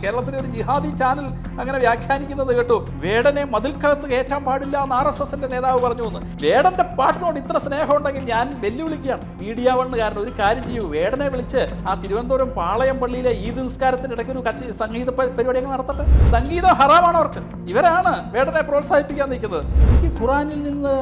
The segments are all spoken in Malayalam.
കേരളത്തിലെ ഒരു ജിഹാദി ചാനൽ അങ്ങനെ വ്യാഖ്യാനിക്കുന്നത് കേട്ടു. വേടനെ മതിൽക്കകത്ത് കയറ്റാൻ പാടില്ല എന്ന് RSSന്റെ നേതാവ് പറഞ്ഞു എന്ന്. വേടന്റെ പാട്ടിനോട് ഇത്ര സ്നേഹം ഉണ്ടെങ്കിൽ ഞാൻ വെല്ലുവിളിക്കുകയാണ് മീഡിയ വണ്ണുകാരൻ, ഒരു കാര്യം ചെയ്യൂ, വേടനെ വിളിച്ച് ആ തിരുവനന്തപുരം പാളയം പള്ളിയിലെ ഈദ് നിസ്കാരത്തിന്റെ ഇടയ്ക്ക് ഒരു സംഗീത പരിപാടികൾ നടത്തട്ടെ. സംഗീതം ഹറാമാണ് അവർക്ക്. ഇവരാണ് വേടനെ പ്രോത്സാഹിപ്പിക്കാൻ നിൽക്കുന്നത്. എനിക്ക് ഖുറാനിൽ നിന്ന്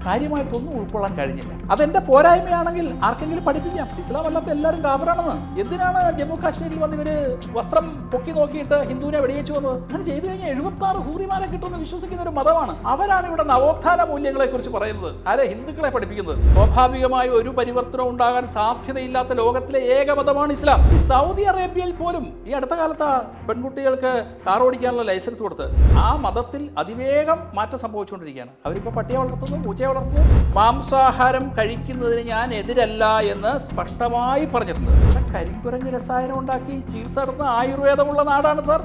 കാര്യമായിട്ടൊന്നും ഉൾക്കൊള്ളാൻ കഴിഞ്ഞില്ല. അതെന്റെ പോരായ്മയാണെങ്കിൽ ആർക്കെങ്കിലും പഠിപ്പിക്കാം. ഇസ്ലാം അല്ലാത്ത എല്ലാവരും കാഫറാണെന്ന്. എന്തിനാണ് ജമ്മു കാശ്മീരിൽ വന്ന് ഇവര് വസ്ത്രം പൊക്കി നോക്കിയിട്ട് ഹിന്ദുവിനെ വെടിവെച്ചു വന്നത്? അങ്ങനെ ചെയ്തു കഴിഞ്ഞാൽ 76 ഹൂറിമാരെ കിട്ടുമെന്ന് വിശ്വസിക്കുന്ന ഒരു മതമാണ്. അവരാണ് ഇവിടെ നവോത്ഥാന മൂല്യങ്ങളെ കുറിച്ച് പറയുന്നത്. ആരെ? ഹിന്ദുക്കളെ പഠിപ്പിക്കുന്നത്. സ്വാഭാവികമായി ഒരു പരിവർത്തനം ഉണ്ടാകാൻ സാധ്യതയില്ലാത്ത ലോകത്തിലെ ഏക മതമാണ് ഇസ്ലാം. ഈ സൗദി അറേബ്യയിൽ പോലും ഈ അടുത്ത കാലത്ത് പെൺകുട്ടികൾക്ക് കാർ ഓടിക്കാനുള്ള ലൈസൻസ് കൊടുത്ത് ആ മതത്തിൽ അതിവേഗം മാറ്റം സംഭവിച്ചുകൊണ്ടിരിക്കുകയാണ്. അവരിപ്പോൾ പട്ടിയെ വളർത്തുന്നു, പൂച്ചയെ വളർത്തുന്നു. മാംസാഹാരം കഴിക്കുന്നതിന് ഞാൻ എതിരല്ല എന്ന് സ്പഷ്ടമായി പറഞ്ഞിട്ടുണ്ട്. കരിക്കുരങ്ങ് രസായനം ഉണ്ടാക്കി ചികിത്സ നടത്തുന്ന ആയുർവേദമുള്ള നാടാണ് സാർ.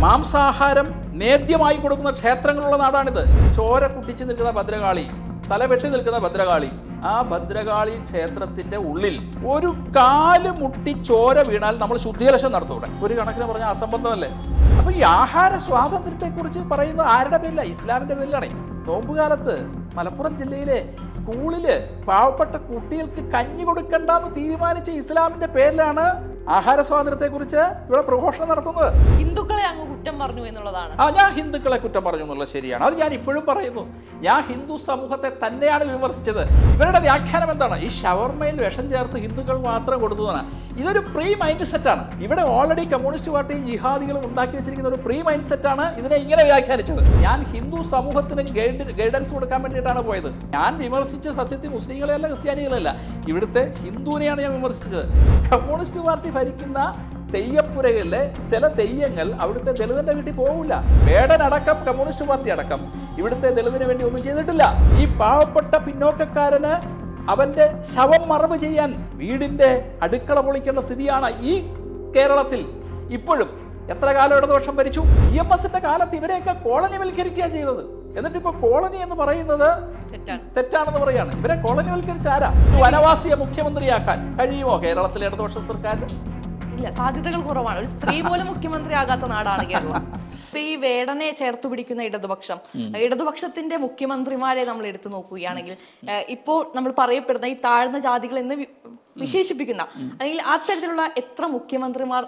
മാംസാഹാരം നേദ്യമായി കൊടുക്കുന്ന ക്ഷേത്രങ്ങളുള്ള നാടാണിത്. ചോര കുട്ടിച്ച് നിൽക്കുന്ന ഭദ്രകാളി, തലവെട്ടി നിൽക്കുന്ന ഭദ്രകാളി, ആ ഭദ്രകാളി ക്ഷേത്രത്തിന്റെ ഉള്ളിൽ ഒരു കാല് മുട്ടി ചോര വീണാൽ നമ്മൾ ശുദ്ധികലശം നടത്തൂടെ? ഒരു കണക്കിന് പറഞ്ഞാൽ അസംബന്ധമല്ലേ? അപ്പൊ ഈ ആഹാര സ്വാതന്ത്ര്യത്തെ കുറിച്ച് പറയുന്നത് ആരുടെ പേരില? ഇസ്ലാമിന്റെ പേരിലാണ്. നോമ്പുകാലത്ത് മലപ്പുറം ജില്ലയിലെ സ്കൂളില് പാവപ്പെട്ട കുട്ടികൾക്ക് കഞ്ഞി കൊടുക്കണ്ടെന്ന് തീരുമാനിച്ച ഇസ്ലാമിന്റെ പേരിലാണ് ആഹാര സ്വാതന്ത്ര്യത്തെ കുറിച്ച് ഇവിടെ പ്രഘോഷണം നടത്തുന്നത്. ഹിന്ദുക്കളെ അങ്ങ് കുറ്റം പറഞ്ഞു എന്നുള്ളതാണ്. ഞാൻ ഹിന്ദുക്കളെ കുറ്റം പറഞ്ഞു എന്നുള്ളത് ശരിയാണ്. അത് ഞാൻ ഇപ്പോഴും പറയുന്നു. ഞാൻ ഹിന്ദു സമൂഹത്തെ തന്നെയാണ് വിമർശിച്ചത്. ഇവരുടെ വ്യാഖ്യാനം എന്താണ്? ഈ ഷവർമയിൽ വിഷം ചേർത്ത് ഹിന്ദുക്കൾ മാത്രം കൊടുത്തതാണ്. ഇതൊരു പ്രീ മൈൻഡ് സെറ്റാണ്. ഇവിടെ ഓൾറെഡി കമ്മ്യൂണിസ്റ്റ് പാർട്ടിയും ജിഹാദികളും ഉണ്ടാക്കി വെച്ചിരിക്കുന്ന ഒരു പ്രീ മൈൻഡ് സെറ്റാണ് ഇതിനെ ഇങ്ങനെ വ്യാഖ്യാനിച്ചത്. ഞാൻ ഹിന്ദു സമൂഹത്തിന് ഗൈഡൻസ് കൊടുക്കാൻ വേണ്ടിയിട്ടാണ് പോയത്. ഞാൻ വിമർശിച്ച സത്യത്തിൽ മുസ്ലിങ്ങളെയല്ല, ക്രിസ്ത്യാനികളല്ല, ഇവിടുത്തെ ഹിന്ദുവിനെയാണ് ഞാൻ വിമർശിച്ചത്. കമ്മ്യൂണിസ്റ്റ് പാർട്ടി ഭരിക്കുന്ന തെയ്യപ്പുരകളിലെ ചില തെയ്യങ്ങൾ അവിടുത്തെ ദളിതന്റെ വീട്ടിൽ പോകില്ല. വേടനടക്കം കമ്മ്യൂണിസ്റ്റ് പാർട്ടി അടക്കം ഇവിടുത്തെ ദളിതിന് വേണ്ടി ഒന്നും ചെയ്തിട്ടില്ല. ഈ പാവപ്പെട്ട പിന്നോക്കക്കാരന് അവന്റെ ശവം മറവ് ചെയ്യാൻ വീടിന്റെ അടുക്കള പൊളിക്കേണ്ട സ്ഥിതിയാണ് ഈ കേരളത്തിൽ ഇപ്പോഴും. എത്ര കാലം ഇടതുപക്ഷം ഭരിച്ചു? EMSന്റെ കാലത്ത് ഇവരെയൊക്കെ കോളനിവൽക്കരിക്കുക ചെയ്തത്. എന്നിട്ടിപ്പോ കോളനി എന്ന് പറയുന്നത് തെറ്റാണെന്ന് പറയാണ്. ഇവരെ കോളനിവൽക്കരിച്ച ആരാ? വനവാസിയെ മുഖ്യമന്ത്രിയാക്കാൻ കഴിയുമോ കേരളത്തിലെ ഇടതുപക്ഷ സർക്കാരിന്? ഇല്ല, സാധ്യതകൾ കുറവാണ്. ഒരു സ്ത്രീ പോലും മുഖ്യമന്ത്രി ആകാത്ത നാടാണ് കേരളം. ഇപ്പൊ ഈ വേടനെ ചേർത്തു പിടിക്കുന്ന ഇടതുപക്ഷത്തിന്റെ മുഖ്യമന്ത്രിമാരെ നമ്മൾ എടുത്തു നോക്കുകയാണെങ്കിൽ ഇപ്പോൾ നമ്മൾ പറയപ്പെടുന്ന ഈ താഴ്ന്ന ജാതികൾ എന്ന് വിശേഷിപ്പിക്കുന്ന അല്ലെങ്കിൽ അത്തരത്തിലുള്ള എത്ര മുഖ്യമന്ത്രിമാർ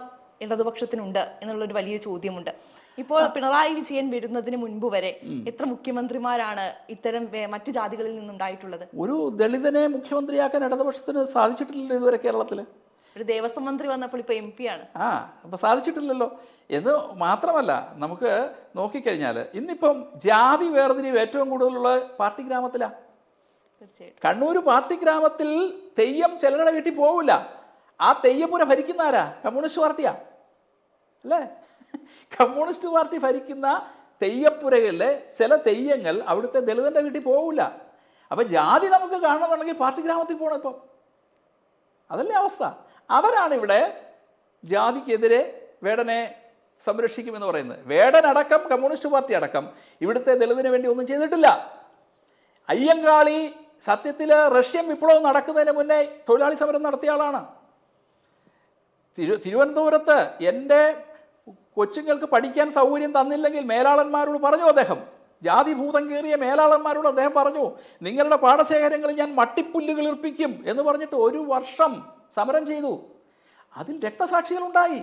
ഇടതുപക്ഷത്തിനുണ്ട് എന്നുള്ളൊരു വലിയ ചോദ്യമുണ്ട്. ഇപ്പോൾ പിണറായി വിജയൻ വരുന്നതിന് മുൻപ് വരെ എത്ര മുഖ്യമന്ത്രിമാരാണ് ഇത്തരം മറ്റു ജാതികളിൽ നിന്നുണ്ടായിട്ടുള്ളത്? ഒരു ദളിതനെ മുഖ്യമന്ത്രിയാക്കാൻ ഇടതുപക്ഷത്തിന് സാധിച്ചിട്ടില്ലല്ലോ ഇതുവരെ കേരളത്തില്. ഒരു ദേവസ്വം മന്ത്രി വന്നപ്പോൾ ഇപ്പൊ MP ആണ്. അപ്പൊ സാധിച്ചിട്ടില്ലല്ലോ. എന്ന് മാത്രമല്ല, നമുക്ക് നോക്കിക്കഴിഞ്ഞാൽ ഇന്നിപ്പം ജാതി വേർതിരിവ് ഏറ്റവും കൂടുതലുള്ള പാർട്ടി ഗ്രാമത്തിലാ. തീർച്ചയായിട്ടും കണ്ണൂർ പാർട്ടി ഗ്രാമത്തിൽ തെയ്യം ചിലരുടെ വീട്ടിൽ പോവില്ല. ആ തെയ്യപ്പുര ഭരിക്കുന്ന ആരാ? കമ്മ്യൂണിസ്റ്റ് പാർട്ടിയാ അല്ലേ? കമ്മ്യൂണിസ്റ്റ് പാർട്ടി ഭരിക്കുന്ന തെയ്യപ്പുരകളിലെ ചില തെയ്യങ്ങൾ അവിടുത്തെ ദളിതന്റെ വീട്ടിൽ പോവില്ല. അപ്പൊ ജാതി നമുക്ക് കാണണമെന്നുണ്ടെങ്കിൽ പാർട്ടി ഗ്രാമത്തിൽ പോകണം. ഇപ്പം അതല്ലേ അവസ്ഥ. അവരാണ് ഇവിടെ ജാതിക്കെതിരെ വേടനെ സംരക്ഷിക്കുമെന്ന് പറയുന്നത്. വേടനടക്കം കമ്മ്യൂണിസ്റ്റ് പാർട്ടി അടക്കം ഇവിടുത്തെ ദളിതിന് വേണ്ടി ഒന്നും ചെയ്തിട്ടില്ല. അയ്യങ്കാളി സത്യത്തിൽ റഷ്യൻ വിപ്ലവം നടക്കുന്നതിന് മുന്നേ തൊഴിലാളി സമരം നടത്തിയ ആളാണ്. തിരുവനന്തപുരത്ത് എൻ്റെ കൊച്ചുങ്ങൾക്ക് പഠിക്കാൻ സൗകര്യം തന്നില്ലെങ്കിൽ മേലാളന്മാരോട് പറഞ്ഞു അദ്ദേഹം. ജാതിഭൂതം കയറിയ മേലാളന്മാരോട് അദ്ദേഹം പറഞ്ഞു, നിങ്ങളുടെ പാടശേഖരങ്ങളിൽ ഞാൻ മട്ടിപ്പുല്ലുകൾ ഇർപ്പിക്കും എന്ന് പറഞ്ഞിട്ട് 1 വർഷം സമരം ചെയ്തു. അതിൽ രക്തസാക്ഷികളുണ്ടായി.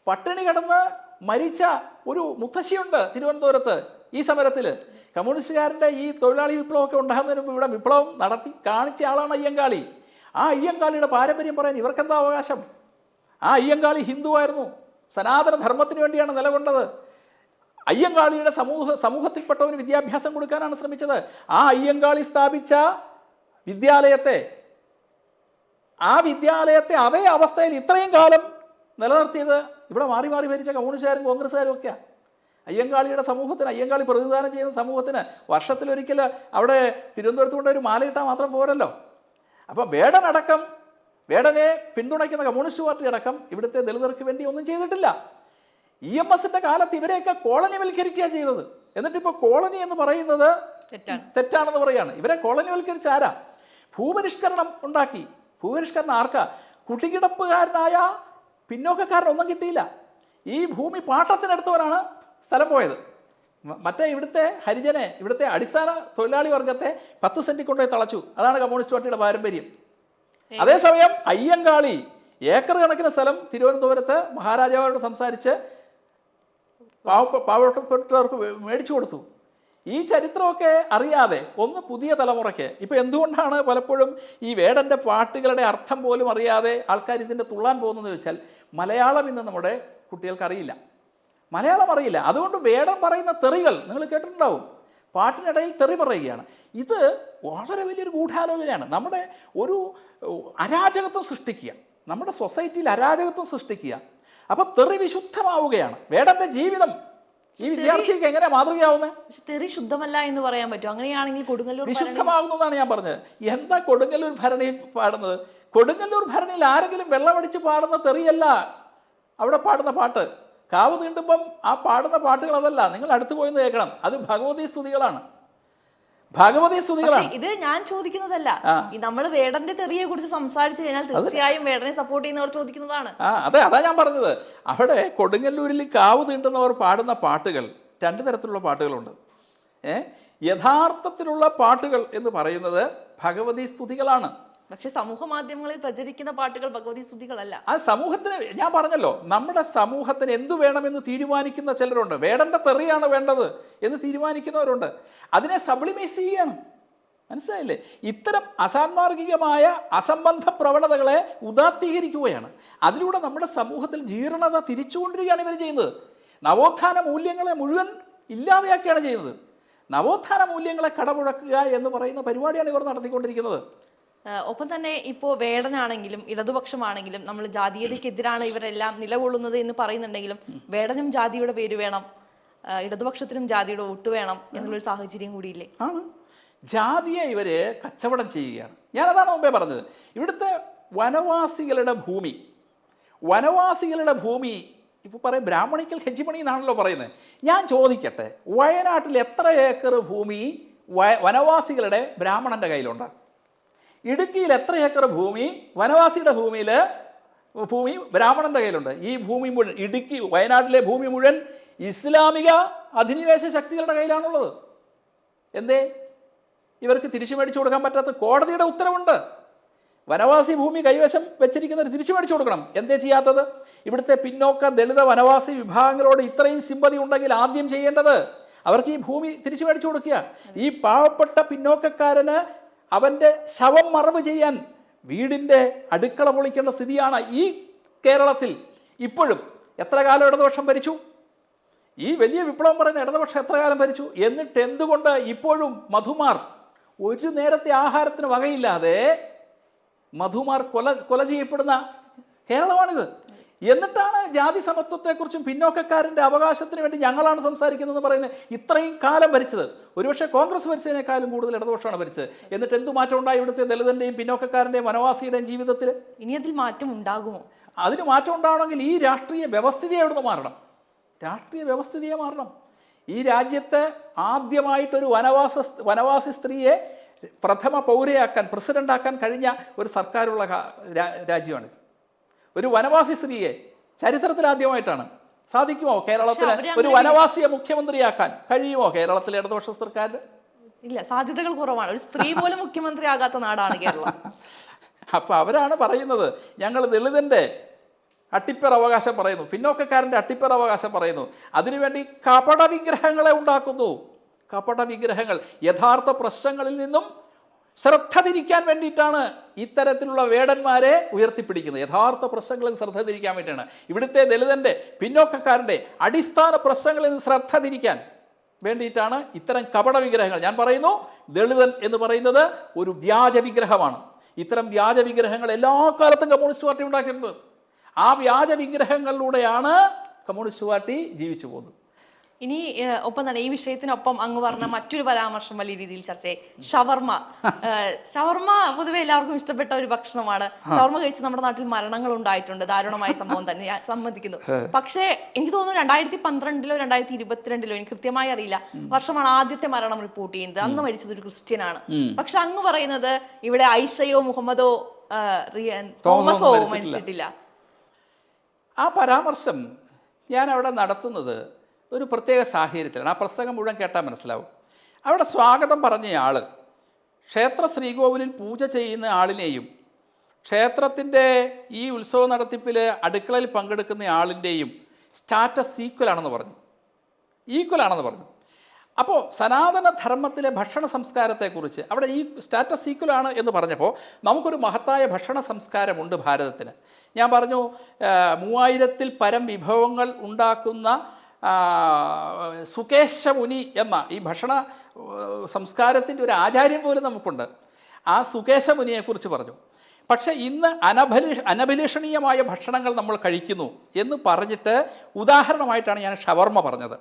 പട്ടിണി കിടന്ന് മരിച്ച ഒരു മുത്തശ്ശിയുണ്ട് തിരുവനന്തപുരത്ത് ഈ സമരത്തിൽ. കമ്മ്യൂണിസ്റ്റുകാരൻ്റെ ഈ തൊഴിലാളി വിപ്ലവമൊക്കെ ഉണ്ടാകുന്നതിന് മുമ്പ് ഇവിടെ വിപ്ലവം നടത്തി കാണിച്ച ആളാണ് അയ്യങ്കാളി. ആ അയ്യങ്കാളിയുടെ പാരമ്പര്യം പറയാൻ ഇവർക്കെന്താ അവകാശം? ആ അയ്യങ്കാളി ഹിന്ദുവായിരുന്നു, സനാതന ധർമ്മത്തിന് വേണ്ടിയാണ് നിലകൊണ്ടത്. അയ്യങ്കാളിയുടെ സമൂഹത്തിൽപ്പെട്ടവന് വിദ്യാഭ്യാസം കൊടുക്കാനാണ് ശ്രമിച്ചത്. ആ അയ്യങ്കാളി സ്ഥാപിച്ച വിദ്യാലയത്തെ അതേ അവസ്ഥയിൽ ഇത്രയും കാലം നിലനിർത്തിയത് ഇവിടെ മാറി മാറി ഭരിച്ച കമ്മ്യൂണിസ്റ്റുകാരും കോൺഗ്രസ്സുകാരും ഒക്കെയാണ്. അയ്യങ്കാളിയുടെ സമൂഹത്തിന്, അയ്യങ്കാളി പ്രതിനിധാനം ചെയ്യുന്ന സമൂഹത്തിന് വർഷത്തിലൊരിക്കൽ അവിടെ തിരുവനന്തപുരത്ത് കൊണ്ട് ഒരു മാലയിട്ടാൽ മാത്രം പോരല്ലോ. അപ്പോൾ വേടനെ പിന്തുണയ്ക്കുന്ന കമ്മ്യൂണിസ്റ്റ് പാർട്ടി അടക്കം ഇവിടുത്തെ ദളിതർക്ക് വേണ്ടി ഒന്നും ചെയ്തിട്ടില്ല. EMSന്റെ കാലത്ത് ഇവരെയൊക്കെ കോളനിവൽക്കരിക്കുക ചെയ്തത്. എന്നിട്ടിപ്പോൾ കോളനി എന്ന് പറയുന്നത് തെറ്റാണെന്ന് പറയാണ്. ഇവരെ കോളനിവൽക്കരിച്ച ആരാ? ഭൂപരിഷ്കരണം ഉണ്ടാക്കി. ഭൂപരിഷ്കരണം ആർക്കാ? കുട്ടിക്കിടപ്പുകാരനായ പിന്നോക്കക്കാരനൊന്നും കിട്ടിയില്ല. ഈ ഭൂമി പാട്ടത്തിനെടുത്തവരാണ് സ്ഥലം പോയത്. മറ്റേ ഇവിടുത്തെ ഹരിജനെ, ഇവിടുത്തെ അടിസ്ഥാന തൊഴിലാളി വർഗത്തെ 10 സെൻറ്റിൽ കൊണ്ടുപോയി തളച്ചു. അതാണ് കമ്മ്യൂണിസ്റ്റ് പാർട്ടിയുടെ പാരമ്പര്യം. അതേസമയം അയ്യങ്കാളി ഏക്കർ കണക്കിന് സ്ഥലം തിരുവനന്തപുരത്ത് മഹാരാജാവോട് സംസാരിച്ച് പാവപ്പെട്ടവർക്ക് മേടിച്ചു കൊടുത്തു. ഈ ചരിത്രമൊക്കെ അറിയാതെ പുതിയ തലമുറയ്ക്ക് ഇപ്പം എന്തുകൊണ്ടാണ് പലപ്പോഴും ഈ വേടൻ്റെ പാട്ടുകളുടെ അർത്ഥം പോലും അറിയാതെ ആൾക്കാർ ഇതിൻ്റെ തുള്ളാൻ പോകുന്നതെന്ന് വെച്ചാൽ, മലയാളം ഇന്ന് നമ്മുടെ കുട്ടികൾക്ക് അറിയില്ല, മലയാളം അറിയില്ല. അതുകൊണ്ട് വേടൻ പറയുന്ന തെറികൾ നിങ്ങൾ കേട്ടിട്ടുണ്ടാവും. പാട്ടിനിടയിൽ തെറി പറയുകയാണ്. ഇത് വളരെ വലിയൊരു ഗൂഢാലോചനയാണ്. നമ്മുടെ ഒരു അരാജകത്വം സൃഷ്ടിക്കുക, നമ്മുടെ സൊസൈറ്റിയിൽ അരാജകത്വം സൃഷ്ടിക്കുക. അപ്പം തെറി വിശുദ്ധമാവുകയാണ്. വേടൻ്റെ ജീവിതം ഈ വിദ്യാർത്ഥിക്ക് എങ്ങനെ മാതൃകയാവുന്നത്? പക്ഷെ തെറി ശുദ്ധമല്ല എന്ന് പറയാൻ പറ്റും. അങ്ങനെയാണെങ്കിൽ കൊടുങ്ങല്ലൂർ വിശുദ്ധമാകുന്നതാണ് ഞാൻ പറഞ്ഞത്. എന്താ കൊടുങ്ങല്ലൂർ ഭരണി പാടുന്നത്? കൊടുങ്ങല്ലൂർ ഭരണിയിൽ ആരെങ്കിലും വെള്ളമടിച്ച് പാടുന്ന തെറിയല്ല അവിടെ പാടുന്ന പാട്ട്. കാവ് തീണ്ടുമ്പം ആ പാടുന്ന പാട്ടുകൾ അതല്ല, നിങ്ങൾ അടുത്ത് പോയി കേൾക്കണം. അത് ഭഗവതി സ്തുതികളാണ്, ഭഗവതി സ്തുതികളാണ്. ഇത് ഞാൻ ചോദിക്കുന്നതല്ല, നമ്മൾ വേടന്റെ തെറിയെ കുറിച്ച് സംസാരിച്ചു കഴിഞ്ഞാൽ തീർച്ചയായും വേടനെ സപ്പോർട്ട് ചെയ്യുന്നവർ ചോദിക്കുന്നതാണ്. അതെ, അതാ ഞാൻ പറഞ്ഞത്. അവിടെ കൊടുങ്ങല്ലൂരിൽ കാവ് തീണ്ടുന്നവർ പാടുന്ന പാട്ടുകൾ 2 തരത്തിലുള്ള പാട്ടുകളുണ്ട്. യഥാർത്ഥത്തിലുള്ള പാട്ടുകൾ എന്ന് പറയുന്നത് ഭഗവതി സ്തുതികളാണ്. പക്ഷെ സമൂഹ മാധ്യമങ്ങളിൽ പ്രചരിക്കുന്ന പാട്ടുകൾ ഭഗവതി സ്തുതികളല്ല. ആ സമൂഹത്തിന്, ഞാൻ പറഞ്ഞല്ലോ, നമ്മുടെ സമൂഹത്തിന് എന്തു വേണമെന്ന് തീരുമാനിക്കുന്ന ചിലരുണ്ട്. വേടന്റെ തെറിയാണ് വേണ്ടത് എന്ന് തീരുമാനിക്കുന്നവരുണ്ട്. അതിനെ സബ്ലിമൈസ് ചെയ്യാണ്. മനസ്സിലായില്ലേ? ഇത്തരം അസാൻമാർഗികമായ അസംബന്ധ പ്രവണതകളെ ഉദാത്തീകരിക്കുകയാണ്. അതിലൂടെ നമ്മുടെ സമൂഹത്തിൽ ജീർണത തിരിച്ചുകൊണ്ടിരിക്കുകയാണ് ഇവർ ചെയ്യുന്നത്. നവോത്ഥാന മൂല്യങ്ങളെ മുഴുവൻ ഇല്ലാതെയാക്കുകയാണ് ചെയ്യുന്നത്. നവോത്ഥാന മൂല്യങ്ങളെ കടമുഴക്കുക എന്ന് പറയുന്ന പരിപാടിയാണ് ഇവർ നടത്തിക്കൊണ്ടിരിക്കുന്നത്. ഒപ്പം തന്നെ ഇപ്പോൾ വേടനാണെങ്കിലും ഇടതുപക്ഷമാണെങ്കിലും നമ്മൾ ജാതീയതയ്ക്കെതിരാണ് ഇവരെല്ലാം നിലകൊള്ളുന്നത് എന്ന് പറയുന്നുണ്ടെങ്കിലും വേടനും ജാതിയുടെ പേര് വേണം, ഇടതുപക്ഷത്തിനും ജാതിയുടെ വോട്ട് വേണം എന്നുള്ളൊരു സാഹചര്യം കൂടിയില്ലേ? ആണ്. ജാതിയെ ഇവര് കച്ചവടം ചെയ്യുകയാണ്. ഞാനതാണ് മുമ്പേ പറഞ്ഞത്. ഇവിടുത്തെ വനവാസികളുടെ ഭൂമി ഇപ്പോൾ പറയും ബ്രാഹ്മണിക്കൽ ഹെജിമണി എന്നാണല്ലോ പറയുന്നത്. ഞാൻ ചോദിക്കട്ടെ, വയനാട്ടിൽ എത്ര ഏക്കർ ഭൂമി വനവാസികളുടെ ബ്രാഹ്മണൻ്റെ കയ്യിലുണ്ട്? ഇടുക്കിയിൽ എത്ര ഏക്കർ ഭൂമി വനവാസിയുടെ ഭൂമി ബ്രാഹ്മണൻ്റെ കയ്യിലുണ്ട്? ഈ ഭൂമി മുഴുവൻ, ഇടുക്കി വയനാട്ടിലെ ഭൂമി മുഴുവൻ ഇസ്ലാമിക അധിനിവേശ ശക്തികളുടെ കയ്യിലാണുള്ളത്. എന്തേ ഇവർക്ക് തിരിച്ചു മേടിച്ചു കൊടുക്കാൻ പറ്റാത്ത? കോടതിയുടെ ഉത്തരവുണ്ട്. വനവാസി ഭൂമി കൈവശം വെച്ചിരിക്കുന്നവർ തിരിച്ചു മേടിച്ചു കൊടുക്കണം. എന്തേ ചെയ്യാത്തത്? ഇവിടുത്തെ പിന്നോക്ക ദളിത വനവാസി വിഭാഗങ്ങളോട് ഇത്രയും സിമ്പതി ഉണ്ടെങ്കിൽ ആദ്യം ചെയ്യേണ്ടത് അവർക്ക് ഈ ഭൂമി തിരിച്ചു മേടിച്ചു കൊടുക്കുക. ഈ പാവപ്പെട്ട പിന്നോക്കക്കാരന് അവൻ്റെ ശവം മറവ് ചെയ്യാൻ വീടിൻ്റെ അടുക്കള പൊളിക്കേണ്ട സ്ഥിതിയാണ് ഈ കേരളത്തിൽ ഇപ്പോഴും. എത്ര കാലം ഇടതുപക്ഷം ഭരിച്ചു? ഈ വലിയ വിപ്ലവം പറയുന്ന ഇടതുപക്ഷം എത്ര കാലം ഭരിച്ചു? എന്നിട്ട് എന്തുകൊണ്ട് ഇപ്പോഴും മധുമാർ ഒരു നേരത്തെ ആഹാരത്തിന് വകയില്ലാതെ മധുമാർ കൊല ചെയ്യപ്പെടുന്ന കേരളമാണിത്. എന്നിട്ടാണ് ജാതി സമത്വത്തെക്കുറിച്ചും പിന്നോക്കക്കാരൻ്റെ അവകാശത്തിന് വേണ്ടി ഞങ്ങളാണ് സംസാരിക്കുന്നതെന്ന് പറയുന്നത്. ഇത്രയും കാലം ഭരിച്ചത് ഒരുപക്ഷെ കോൺഗ്രസ് ഭരിച്ചതിനേക്കാളും കൂടുതൽ ഇടതുപക്ഷമാണ് ഭരിച്ചത്. എന്നിട്ട് എന്ത് മാറ്റം ഉണ്ടായി ഇവിടുത്തെ ദളിതൻ്റെയും പിന്നോക്കക്കാരൻ്റെയും വനവാസിയുടെയും ജീവിതത്തിൽ? ഇനി അതിൽ മാറ്റം ഉണ്ടാകുമോ? അതിന് മാറ്റം ഉണ്ടാവണമെങ്കിൽ ഈ രാഷ്ട്രീയ വ്യവസ്ഥിതിയെ എവിടുന്ന് മാറണം? രാഷ്ട്രീയ വ്യവസ്ഥിതിയെ മാറണം. ഈ രാജ്യത്ത് ആദ്യമായിട്ടൊരു വനവാസി സ്ത്രീയെ പ്രഥമ പൗരയാക്കാൻ, പ്രസിഡൻ്റാക്കാൻ കഴിഞ്ഞ ഒരു സർക്കാരുള്ള രാജ്യമാണിത്. ഒരു വനവാസി സ്ത്രീയെ ചരിത്രത്തിൽ ആദ്യമായിട്ടാണ്. സാധിക്കുമോ കേരളത്തിലെ ഒരു വനവാസിയെ മുഖ്യമന്ത്രിയാക്കാൻ? കഴിയുമോ കേരളത്തിലെ ഇടതുപക്ഷ സർക്കാരിന്? ഇല്ല, സാധ്യതകൾ കുറവാണ്. ഒരു സ്ത്രീ പോലും മുഖ്യമന്ത്രിയാകാത്ത നാടാണ് കേരളം. അപ്പം അവരാണ് പറയുന്നത് ഞങ്ങൾ ദളിതൻ്റെ അട്ടിപ്പേർ അവകാശം പറയുന്നു, പിന്നോക്കക്കാരൻ്റെ അട്ടിപ്പേർ അവകാശം പറയുന്നു. അതിനുവേണ്ടി കപട വിഗ്രഹങ്ങളെ ഉണ്ടാക്കുന്നു. കപട വിഗ്രഹങ്ങൾ യഥാർത്ഥ പ്രശ്നങ്ങളിൽ നിന്നും ശ്രദ്ധ തിരിക്കാൻ വേണ്ടിയിട്ടാണ് ഇത്തരത്തിലുള്ള വേടന്മാരെ ഉയർത്തിപ്പിടിക്കുന്നത്. യഥാർത്ഥ പ്രശ്നങ്ങളിൽ ശ്രദ്ധ തിരിക്കാൻ വേണ്ടിയിട്ടാണ്. ഇവിടുത്തെ ദളിതൻ്റെ പിന്നോക്കക്കാരൻ്റെ അടിസ്ഥാന പ്രശ്നങ്ങളിൽ നിന്ന് ശ്രദ്ധ തിരിക്കാൻ വേണ്ടിയിട്ടാണ് ഇത്തരം കപട വിഗ്രഹങ്ങൾ. ഞാൻ പറയുന്നു, ദളിതൻ എന്ന് പറയുന്നത് ഒരു വ്യാജ വിഗ്രഹമാണ്. ഇത്തരം വ്യാജ വിഗ്രഹങ്ങൾ എല്ലാ കാലത്തും കമ്മ്യൂണിസ്റ്റ് പാർട്ടി ഉണ്ടാക്കിയിട്ടുണ്ട്. ആ വ്യാജ വിഗ്രഹങ്ങളിലൂടെയാണ് കമ്മ്യൂണിസ്റ്റ് പാർട്ടി ജീവിച്ചു പോകുന്നത്. ഇനി ഒപ്പം തന്നെ ഈ വിഷയത്തിനൊപ്പം അങ്ങ് പറഞ്ഞ മറ്റൊരു പരാമർശം വലിയ രീതിയിൽ ചർച്ചയായി, ഷവർമ. ഷവർമ പൊതുവെ എല്ലാവർക്കും ഇഷ്ടപ്പെട്ട ഒരു ഭക്ഷണമാണ്. ഷവർമ കഴിച്ച് നമ്മുടെ നാട്ടിൽ മരണങ്ങൾ ഉണ്ടായിട്ടുണ്ട്. ദാരുണമായ സംഭവം തന്നെ, ഞാൻ സമ്മതിക്കുന്നു. പക്ഷേ എനിക്ക് തോന്നുന്നു 2012 2022 എനിക്ക് കൃത്യമായി അറിയില്ല വർഷമാണ് ആദ്യത്തെ മരണം റിപ്പോർട്ട് ചെയ്യുന്നത്. അന്ന് മരിച്ചത് ഒരു ക്രിസ്ത്യനാണ്. പക്ഷെ അങ്ങ് പറയുന്നത് ഇവിടെ ഐഷയോ മുഹമ്മദോ തോമസോ മരിച്ചിട്ടില്ല. ആ പരാമർശം ഞാൻ അവിടെ നടത്തുന്നത് ഒരു പ്രത്യേക സാഹചര്യത്തിലാണ്. ആ പ്രസംഗം മുഴുവൻ കേട്ടാൽ മനസ്സിലാവും. അവിടെ സ്വാഗതം പറഞ്ഞയാൾ ക്ഷേത്ര ശ്രീകോവിലിൽ പൂജ ചെയ്യുന്ന ആളിനെയും ക്ഷേത്രത്തിൻ്റെ ഈ ഉത്സവ നടത്തിപ്പിൽ അടുക്കളയിൽ പങ്കെടുക്കുന്ന ആളിൻ്റെയും സ്റ്റാറ്റസ് ഈക്വലാണെന്ന് പറഞ്ഞു. അപ്പോൾ സനാതനധർമ്മത്തിലെ ഭക്ഷണ സംസ്കാരത്തെക്കുറിച്ച് അവിടെ ഈ സ്റ്റാറ്റസ് ഈക്വലാണ് എന്ന് പറഞ്ഞപ്പോൾ നമുക്കൊരു മഹത്തായ ഭക്ഷണ സംസ്കാരമുണ്ട് ഭാരതത്തിന്. ഞാൻ പറഞ്ഞു 3000-ൽ പരം വിഭവങ്ങൾ ഉണ്ടാക്കുന്ന സുകേശമുനി എന്ന ഈ ഭക്ഷണ സംസ്കാരത്തിൻ്റെ ഒരു ആചാര്യം പോലും നമുക്കുണ്ട്. ആ സുകേശമുനിയെക്കുറിച്ച് പറഞ്ഞു. പക്ഷേ ഇന്ന് അനഭിലഷണീയമായ ഭക്ഷണങ്ങൾ നമ്മൾ കഴിക്കുന്നു എന്ന് പറഞ്ഞിട്ട് ഉദാഹരണമായിട്ടാണ് ഞാൻ ഷവർമ്മ പറഞ്ഞത്.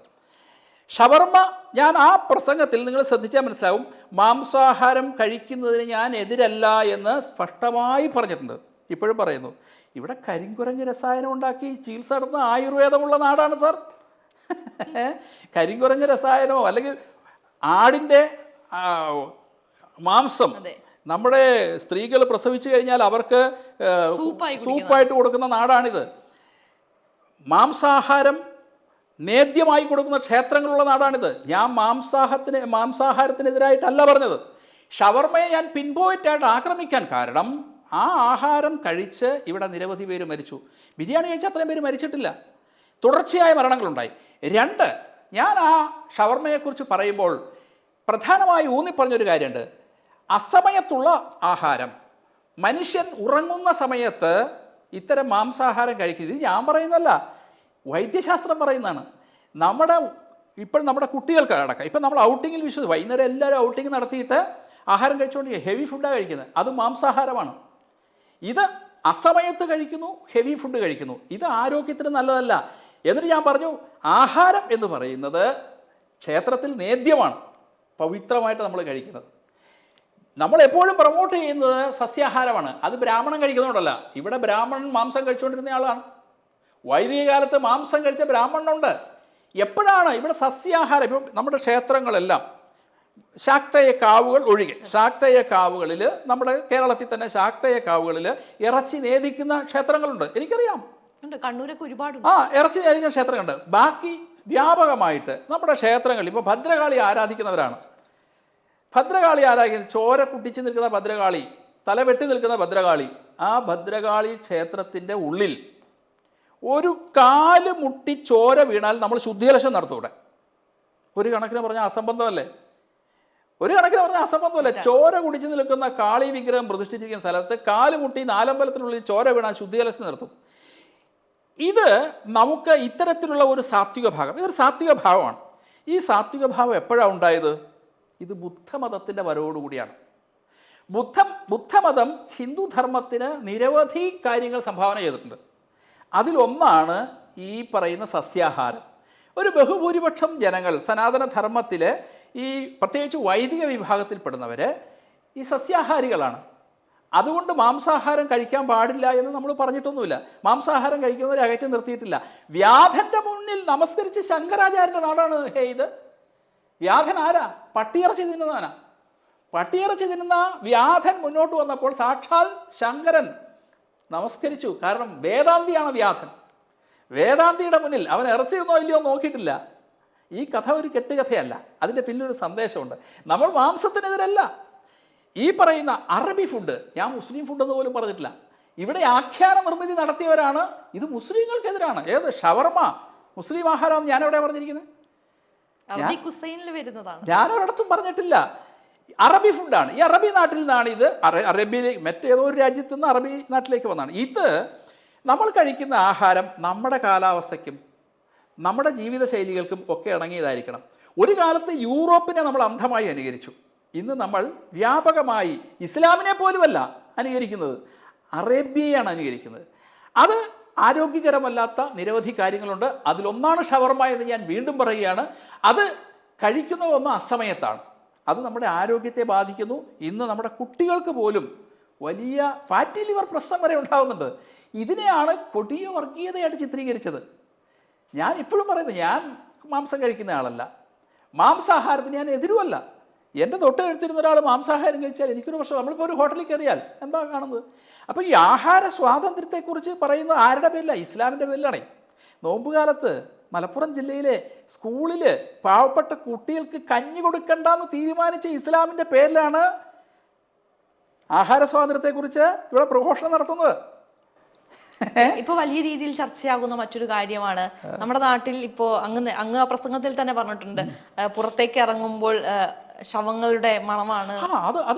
ഷവർമ്മ ഞാൻ ആ പ്രസംഗത്തിൽ നിങ്ങൾ ശ്രദ്ധിച്ചാൽ മനസ്സിലാവും, മാംസാഹാരം കഴിക്കുന്നതിന് ഞാൻ എതിരല്ല എന്ന് സ്പഷ്ടമായി പറഞ്ഞിട്ടുണ്ട്. ഇപ്പോഴും പറയുന്നു, ഇവിടെ കരിങ്കുരങ്ങ് രസായനം ഉണ്ടാക്കി ചികിത്സ നടത്തുന്ന ആയുർവേദമുള്ള നാടാണ് സാർ. കരിങ്കുരങ്ങ് രസായനമോ അല്ലെങ്കിൽ ആടിൻ്റെ മാംസം നമ്മുടെ സ്ത്രീകൾ പ്രസവിച്ചു കഴിഞ്ഞാൽ അവർക്ക് സൂപ്പായിട്ട് കൊടുക്കുന്ന നാടാണിത്. മാംസാഹാരം നേദ്യമായി കൊടുക്കുന്ന ക്ഷേത്രങ്ങളുള്ള നാടാണിത്. ഞാൻ മാംസാഹാരത്തിനെതിരായിട്ടല്ല പറഞ്ഞത്. ഷവർമ്മയെ ഞാൻ പിൻപോയിട്ടായിട്ട് ആക്രമിക്കാൻ കാരണം ആ ആഹാരം കഴിച്ച് ഇവിടെ നിരവധി പേര് മരിച്ചു. ബിരിയാണി കഴിച്ച് അത്രയും പേര് മരിച്ചിട്ടില്ല. തുടർച്ചയായ മരണങ്ങളുണ്ടായി. 2, ഞാൻ ആ ഷവർമ്മയെക്കുറിച്ച് പറയുമ്പോൾ പ്രധാനമായി ഊന്നിപ്പറഞ്ഞൊരു കാര്യമുണ്ട്. അസമയത്തുള്ള ആഹാരം, മനുഷ്യൻ ഉറങ്ങുന്ന സമയത്ത് ഇത്തരം മാംസാഹാരം കഴിക്കുന്നത് ഞാൻ പറയുന്നതല്ല, വൈദ്യശാസ്ത്രം പറയുന്നതാണ്. ഇപ്പോൾ നമ്മുടെ കുട്ടികൾക്ക് അടക്കം ഇപ്പം നമ്മൾ ഔട്ടിങ്ങിൽ വൈകുന്നേരം എല്ലാവരും ഔട്ടിങ് നടത്തിയിട്ട് ആഹാരം കഴിച്ചുകൊണ്ട് ഹെവി ഫുഡാണ് കഴിക്കുന്നത്. അത് മാംസാഹാരമാണ്. ഇത് അസമയത്ത് കഴിക്കുന്നു, ഹെവി ഫുഡ് കഴിക്കുന്നു. ഇത് ആരോഗ്യത്തിന് നല്ലതല്ല. എന്നിട്ട് ഞാൻ പറഞ്ഞു, ആഹാരം എന്ന് പറയുന്നത് ക്ഷേത്രത്തിൽ നേദ്യമാണ്, പവിത്രമായിട്ട് നമ്മൾ കഴിക്കുന്നത്. നമ്മൾ എപ്പോഴും പ്രൊമോട്ട് ചെയ്യുന്നത് സസ്യാഹാരമാണ്. അത് ബ്രാഹ്മണൻ കഴിക്കുന്നതുകൊണ്ടല്ല. ഇവിടെ ബ്രാഹ്മണൻ മാംസം കഴിച്ചുകൊണ്ടിരുന്ന ആളാണ്. വൈദിക കാലത്ത് മാംസം കഴിച്ച ബ്രാഹ്മണനുണ്ട്. എപ്പോഴാണ് ഇവിടെ സസ്യാഹാരം? ഇപ്പം നമ്മുടെ ക്ഷേത്രങ്ങളെല്ലാം ശാക്തേയ കാവുകൾ ഒഴികെ, ശാക്തേയ കാവുകളിൽ നമ്മുടെ കേരളത്തിൽ തന്നെ ശാക്തേയ കാവുകളിൽ ഇറച്ചി നേദിക്കുന്ന ക്ഷേത്രങ്ങളുണ്ട്. എനിക്കറിയാം, കണ്ണൂരൊക്കെ ഒരുപാട് ഇറച്ചി നേദിക്കുന്ന ക്ഷേത്രങ്ങളുണ്ട്. ബാക്കി വ്യാപകമായിട്ട് നമ്മുടെ ക്ഷേത്രങ്ങളിൽ ഇപ്പോൾ ഭദ്രകാളി ആരാധിക്കുന്നവരാണ്. ഭദ്രകാളി ആരാധിക്കുന്ന ചോര കുട്ടിച്ച് നിൽക്കുന്ന ഭദ്രകാളി, തലവെട്ടി നിൽക്കുന്ന ഭദ്രകാളി, ആ ഭദ്രകാളി ക്ഷേത്രത്തിൻ്റെ ഉള്ളിൽ ഒരു കാല് മുട്ടി ചോര വീണാൽ നമ്മൾ ശുദ്ധികലശം നടത്തൂടെ? ഒരു കണക്കിന് പറഞ്ഞാൽ അസംബന്ധമല്ലേ? ചോര കുടിച്ചു നിൽക്കുന്ന കാളി വിഗ്രഹം പ്രതിഷ്ഠിച്ചിരിക്കുന്ന സ്ഥലത്ത് കാല് മുട്ടി 4 അമ്പലത്തിനുള്ളിൽ ചോര വീണാൽ ശുദ്ധികലശം നടത്തും. ഇത് നമുക്ക് ഇത്തരത്തിലുള്ള ഒരു സാത്വിക ഭാഗം, ഇതൊരു സാത്വിക ഭാവമാണ്. ഈ സാത്വിക ഭാവം എപ്പോഴാണ് ഉണ്ടായത്? ഇത് ബുദ്ധമതത്തിൻ്റെ വരവോടുകൂടിയാണ്. ബുദ്ധമതം ഹിന്ദു ധർമ്മത്തിന് നിരവധി കാര്യങ്ങൾ സംഭാവന ചെയ്തിട്ടുണ്ട്. അതിലൊന്നാണ് ഈ പറയുന്ന സസ്യാഹാരം. ഒരു ബഹുഭൂരിപക്ഷം ജനങ്ങൾ സനാതനധർമ്മത്തിൽ ഈ പ്രത്യേകിച്ച് വൈദിക വിഭാഗത്തിൽപ്പെടുന്നവർ ഈ സസ്യാഹാരികളാണ്. അതുകൊണ്ട് മാംസാഹാരം കഴിക്കാൻ പാടില്ല എന്ന് നമ്മൾ പറഞ്ഞിട്ടൊന്നുമില്ല. മാംസാഹാരം കഴിക്കുന്നവരെ അകറ്റി നിർത്തിയിട്ടില്ല. വ്യാധൻ്റെ മുന്നിൽ നമസ്കരിച്ച് ശങ്കരാചാര്യൻ്റെ നാടാണ് ഇത്. വ്യാധൻ ആരാ? പട്ടിയിറച്ചി തിന്നുന്നവനാ. പട്ടിയിറച്ചി തിന്നുന്ന വ്യാധൻ മുന്നോട്ട് വന്നപ്പോൾ സാക്ഷാൽ ശങ്കരൻ നമസ്കരിച്ചു. കാരണം വേദാന്തിയാണ് വ്യാധൻ. വേദാന്തിയുടെ മുന്നിൽ അവൻ ഇറച്ചി തിന്നോ ഇല്ലയോ നോക്കിയിട്ടില്ല. ഈ കഥ ഒരു കെട്ടുകഥയല്ല, അതിൻ്റെ പിന്നിലൊരു സന്ദേശമുണ്ട്. നമ്മൾ മാംസത്തിനെതിരല്ല. ഈ പറയുന്ന അറബി ഫുഡ്, ഞാൻ മുസ്ലിം ഫുഡ് എന്ന് പോലും പറഞ്ഞിട്ടില്ല. ഇവിടെ ആഖ്യാന നിർമ്മിതി നടത്തിയവരാണ്. ഇത് മുസ്ലിങ്ങൾക്കെതിരാണ്. ഏത് ഷവർമ്മ മുസ്ലിം ആഹാരമെന്ന് ഞാൻ എവിടെയാണ് പറഞ്ഞിരിക്കുന്നത്? ഞാനൊരിടത്തും പറഞ്ഞിട്ടില്ല. അറബി ഫുഡാണ്. ഈ അറബി നാട്ടിൽ നിന്നാണ് ഇത്. അറബിയിലേക്ക് മറ്റേതോ ഒരു രാജ്യത്തു നിന്ന് അറബി നാട്ടിലേക്ക് വന്നതാണ്. ഇത് നമ്മൾ കഴിക്കുന്ന ആഹാരം നമ്മുടെ കാലാവസ്ഥയ്ക്കും നമ്മുടെ ജീവിതശൈലികൾക്കും ഒക്കെ ഇണങ്ങിയതായിരിക്കണം. ഒരു കാലത്ത് യൂറോപ്പിനെ നമ്മൾ അന്ധമായി അനുകരിച്ചു. ഇന്ന് നമ്മൾ വ്യാപകമായി ഇസ്ലാമിനെ പോലുമല്ല അനുകരിക്കുന്നത്, അറേബ്യയാണ് അനുകരിക്കുന്നത്. അത് ആരോഗ്യകരമല്ലാത്ത നിരവധി കാര്യങ്ങളുണ്ട്. അതിലൊന്നാണ് ഷവർമ്മ എന്ന് ഞാൻ വീണ്ടും പറയുകയാണ്. അത് കഴിക്കുന്നതൊന്നും അസമയത്താണ്. അത് നമ്മുടെ ആരോഗ്യത്തെ ബാധിക്കുന്നു. ഇന്ന് നമ്മുടെ കുട്ടികൾക്ക് പോലും വലിയ ഫാറ്റി ലിവർ പ്രശ്നം വരെ ഉണ്ടാകുന്നുണ്ട്. ഇതിനെയാണ് കൊടിയ വർഗീയതയായിട്ട് ചിത്രീകരിച്ചത്. ഞാൻ ഇപ്പോഴും പറയുന്നത്, ഞാൻ മാംസം കഴിക്കുന്ന ആളല്ല, മാംസാഹാരത്തിന് ഞാൻ എതിരുമല്ല. എൻ്റെ തൊട്ട് എടുത്തിരുന്ന ഒരാൾ മാംസാഹാരം കഴിച്ചാൽ എനിക്കൊരു പ്രശ്നം. നമ്മളിപ്പോൾ ഒരു ഹോട്ടലിൽ കയറിയാൽ എന്താ കാണുന്നത്? അപ്പോൾ ഈ ആഹാര സ്വാതന്ത്ര്യത്തെക്കുറിച്ച് പറയുന്നത് ആരുടെ പേരിലാണ്? ഇസ്ലാമിൻ്റെ പേരിലാണേ. നോമ്പുകാലത്ത് മലപ്പുറം ജില്ലയിലെ സ്കൂളിൽ പാവപ്പെട്ട കുട്ടികൾക്ക് കഞ്ഞി കൊടുക്കണ്ടെന്ന് തീരുമാനിച്ച ഇസ്ലാമിൻ്റെ പേരിലാണ് ആഹാര സ്വാതന്ത്ര്യത്തെക്കുറിച്ച് ഇവിടെ പ്രഘോഷണം നടത്തുന്നത്. ഇപ്പൊ വലിയ രീതിയിൽ ചർച്ചയാകുന്ന മറ്റൊരു കാര്യമാണ് നമ്മുടെ നാട്ടിൽ ഇപ്പോ അങ്ങ് ആ പ്രസംഗത്തിൽ തന്നെ പറഞ്ഞിട്ടുണ്ട്, പുറത്തേക്ക് ഇറങ്ങുമ്പോൾ ശവങ്ങളുടെ മണമാണ്.